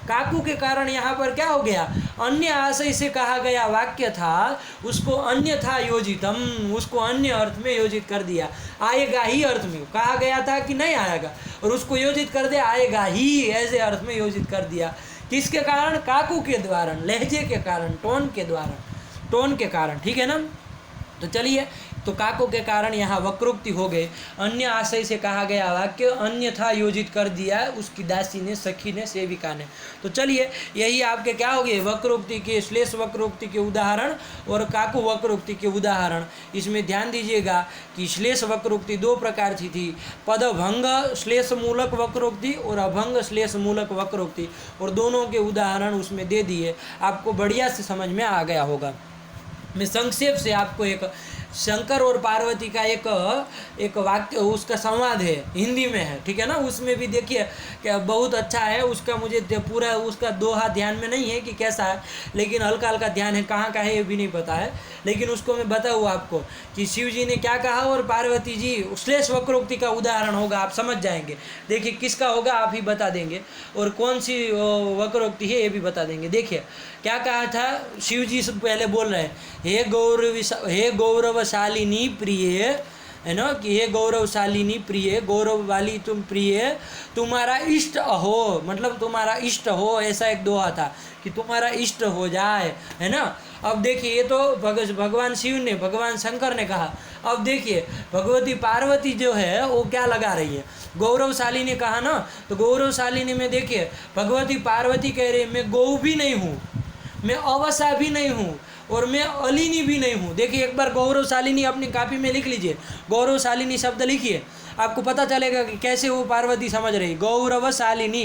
काकू के कारण यहाँ पर क्या हो गया? अन्य आशय से कहा गया वाक्य था, उसको अन्यथा योजितम, उसको अन्य अर्थ में योजित कर दिया। आएगा ही अर्थ में कहा गया था कि नहीं आएगा, और उसको योजित कर दिया आएगा ही, ऐसे अर्थ में योजित कर दिया। किसके कारण? काकू के द्वारा, लहजे के कारण, टोन के कारण, ठीक है ना। तो चलिए, तो काको के कारण यहाँ वक्रोक्ति हो गए। अन्य आशय से कहा गया वाक्य अन्यथा योजित कर दिया उसकी दासी ने, सखी ने, सेविका ने। तो चलिए, यही आपके क्या हो गए? वक्रोक्ति के, श्लेष वक्रोक्ति के उदाहरण और काकु वक्रोक्ति के उदाहरण। इसमें ध्यान दीजिएगा कि श्लेष वक्रोक्ति दो प्रकार की थी, पदभंग श्लेष मूलक वक्रोक्ति और अभंग श्लेष मूलक वक्रोक्ति, और दोनों के उदाहरण उसमें दे दिए। आपको बढ़िया से समझ में आ गया होगा। मैं संक्षेप से आपको एक शंकर और पार्वती का एक वाक्य, उसका संवाद है, हिंदी में है, ठीक है ना। उसमें भी देखिए क्या बहुत अच्छा है। उसका मुझे पूरा उसका दोहा ध्यान में नहीं है कि कैसा है, लेकिन हल्का हल्का ध्यान है, कहाँ का है ये भी नहीं पता है, लेकिन उसको मैं बताऊँ आपको कि शिव जी ने क्या कहा और पार्वती जी, श्लेष वक्रोक्ति का उदाहरण होगा, आप समझ जाएंगे। देखिए किसका होगा आप ही बता देंगे, और कौन सी वक्रोक्ति है ये भी बता देंगे। देखिए क्या कहा था शिव जी से, पहले बोल रहे हैं, हे गौरवशालिनी प्रिय, है ना, कि हे गौरवशालिनी प्रिय, गौरव वाली तुम प्रिय, तुम्हारा इष्ट हो, मतलब तुम्हारा इष्ट हो, ऐसा एक दोहा था कि तुम्हारा इष्ट हो जाए, है ना। अब देखिए ये तो भगवान शिव ने, भगवान शंकर ने कहा। अब देखिए भगवती पार्वती जो है वो क्या लगा रही है, गौरवशालिनी कहा ना, तो गौरवशालिनी में देखिए भगवती पार्वती कह रही है मैं गौ भी नहीं हूँ, मैं अवसा भी नहीं हूँ, और मैं अलिनी भी नहीं हूँ। देखिए एक बार गौरवशालिनी अपनी कॉपी में लिख लीजिए, गौरवशालिनी शब्द लिखिए, आपको पता चलेगा कि कैसे वो पार्वती समझ रही। गौरवशालिनी,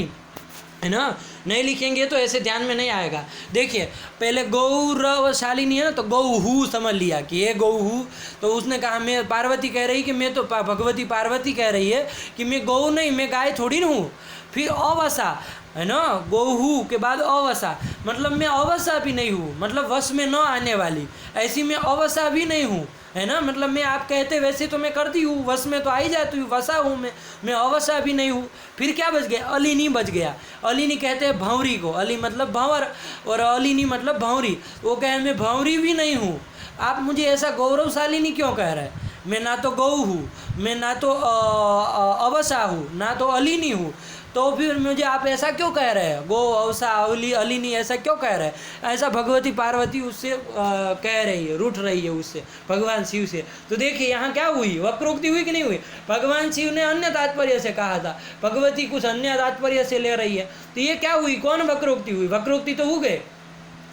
है ना। नहीं लिखेंगे तो ऐसे ध्यान में नहीं आएगा। देखिए पहले गौरवशालिनी है ना, तो गौहू समझ लिया कि ये गौहू। तो उसने कहा, मैं पार्वती कह रही कि मैं तो भगवती पार्वती कह रही है कि मैं गौ नहीं, मैं गाय थोड़ी ना हूँ। फिर अवसा है ना, गौहू के बाद अवसा, मतलब मैं अवसा भी नहीं हूँ, मतलब वश में न आने वाली, ऐसी मैं अवसा भी नहीं हूँ, है ना। मतलब मैं आप कहते वैसे तो मैं करती हूँ, वश में तो आ ही जाती हूँ, वसा हूँ मैं अवसा भी नहीं हूँ। फिर क्या बच गया, अलिनी बच गया। अलिनी कहते हैं भंवरी को, अली मतलब भंवर और अलिनी मतलब भंवरी। वो कहे मैं भंवरी भी नहीं हूँ, आप मुझे ऐसा गौरवशालिनी क्यों कह रहे हैं। मैं ना तो गौ हूँ, मैं ना तो अवसा हूँ, ना तो अलिनी हूँ, तो फिर मुझे आप ऐसा क्यों कह रहे हैं, गो अवसा अलिनी ऐसा क्यों कह रहे हैं। ऐसा भगवती पार्वती उससे कह रही है, रूठ रही है उससे, भगवान शिव से। तो देखिए यहाँ क्या हुई, वक्रोक्ति हुई कि नहीं हुई। भगवान शिव ने अन्य तात्पर्य से कहा था, भगवती कुछ अन्य तात्पर्य से ले रही है, तो ये क्या हुई, कौन वक्रोक्ति हुई। वक्रोक्ति तो हो गए,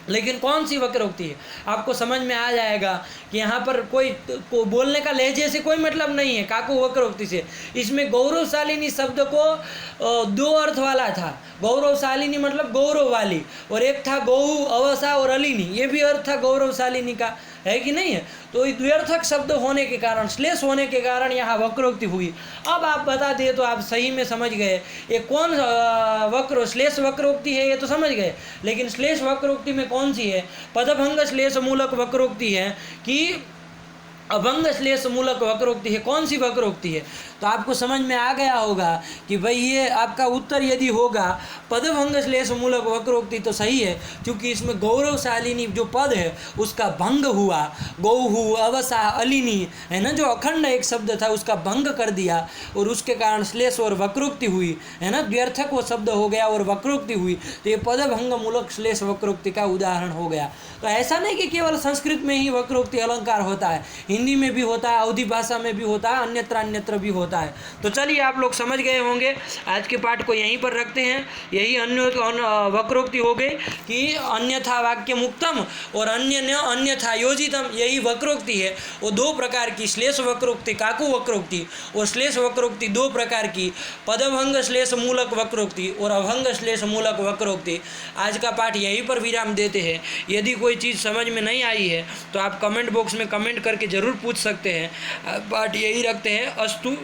लेकिन कौन सी वक्रोक्ति है, आपको समझ में आ जाएगा कि यहाँ पर कोई को बोलने का लहजे से कोई मतलब नहीं है काकू वक्रोक्ति से। इसमें गौरवशालिनी शब्द को दो अर्थ वाला था। गौरवशालिनी मतलब गौरव वाली, और एक था गौ अवसा और अलिनी, ये भी अर्थ था गौरवशालिनी का, है कि नहीं है। तो द्व्यर्थक शब्द होने के कारण, श्लेष होने के कारण यहाँ वक्रोक्ति हुई। अब आप बता दिए तो आप सही में समझ गए ये कौन श्लेष वक्रोक्ति है, ये तो समझ गए। लेकिन श्लेष वक्रोक्ति में कौन सी है, पदभंग श्लेष मूलक वक्रोक्ति है कि अभंग श्लेष मूलक वक्रोक्ति है, कौन सी वक्रोक्ति है। तो आपको समझ में आ गया होगा कि भाई ये आपका उत्तर यदि होगा पदभंग श्लेष मूलक वक्रोक्ति तो सही है, क्योंकि इसमें गौरवशालिनी जो पद है उसका भंग हुआ, गौहू अवसा अलिनी है ना, जो अखंड एक शब्द था उसका भंग कर दिया, और उसके कारण श्लेष और वक्रोक्ति हुई, है ना, व्यर्थक वो शब्द हो गया और वक्रोक्ति हुई। तो ये पदभंग मूलक श्लेष वक्रोक्ति का उदाहरण हो गया। तो ऐसा नहीं कि केवल संस्कृत में ही वक्रोक्ति अलंकार होता है, हिंदी में भी होता है, अवधी भाषा में भी होता है, अन्यत्र भी होता है। तो चलिए आप लोग समझ गए होंगे, आज के पाठ को यहीं पर रखते हैं। यही अन्य वक्रोक्ति हो गई कि अन्यथा वाक्य मुक्तम और अन्यथा योजितम, यही वक्रोक्ति है। वो दो प्रकार की, श्लेष वक्रोक्ति काकु वक्रोक्ति, और श्लेष वक्रोक्ति दो प्रकार की, पदभंग श्लेष मूलक वक्रोक्ति और अभंग श्लेष मूलक वक्रोक्ति। आज का पाठ यहीं पर विराम देते हैं। यदि कोई चीज़ समझ में नहीं आई है तो आप कमेंट बॉक्स में कमेंट करके ज़रूर पूछ सकते हैं। पाठ यही रखते हैं। अस्तु।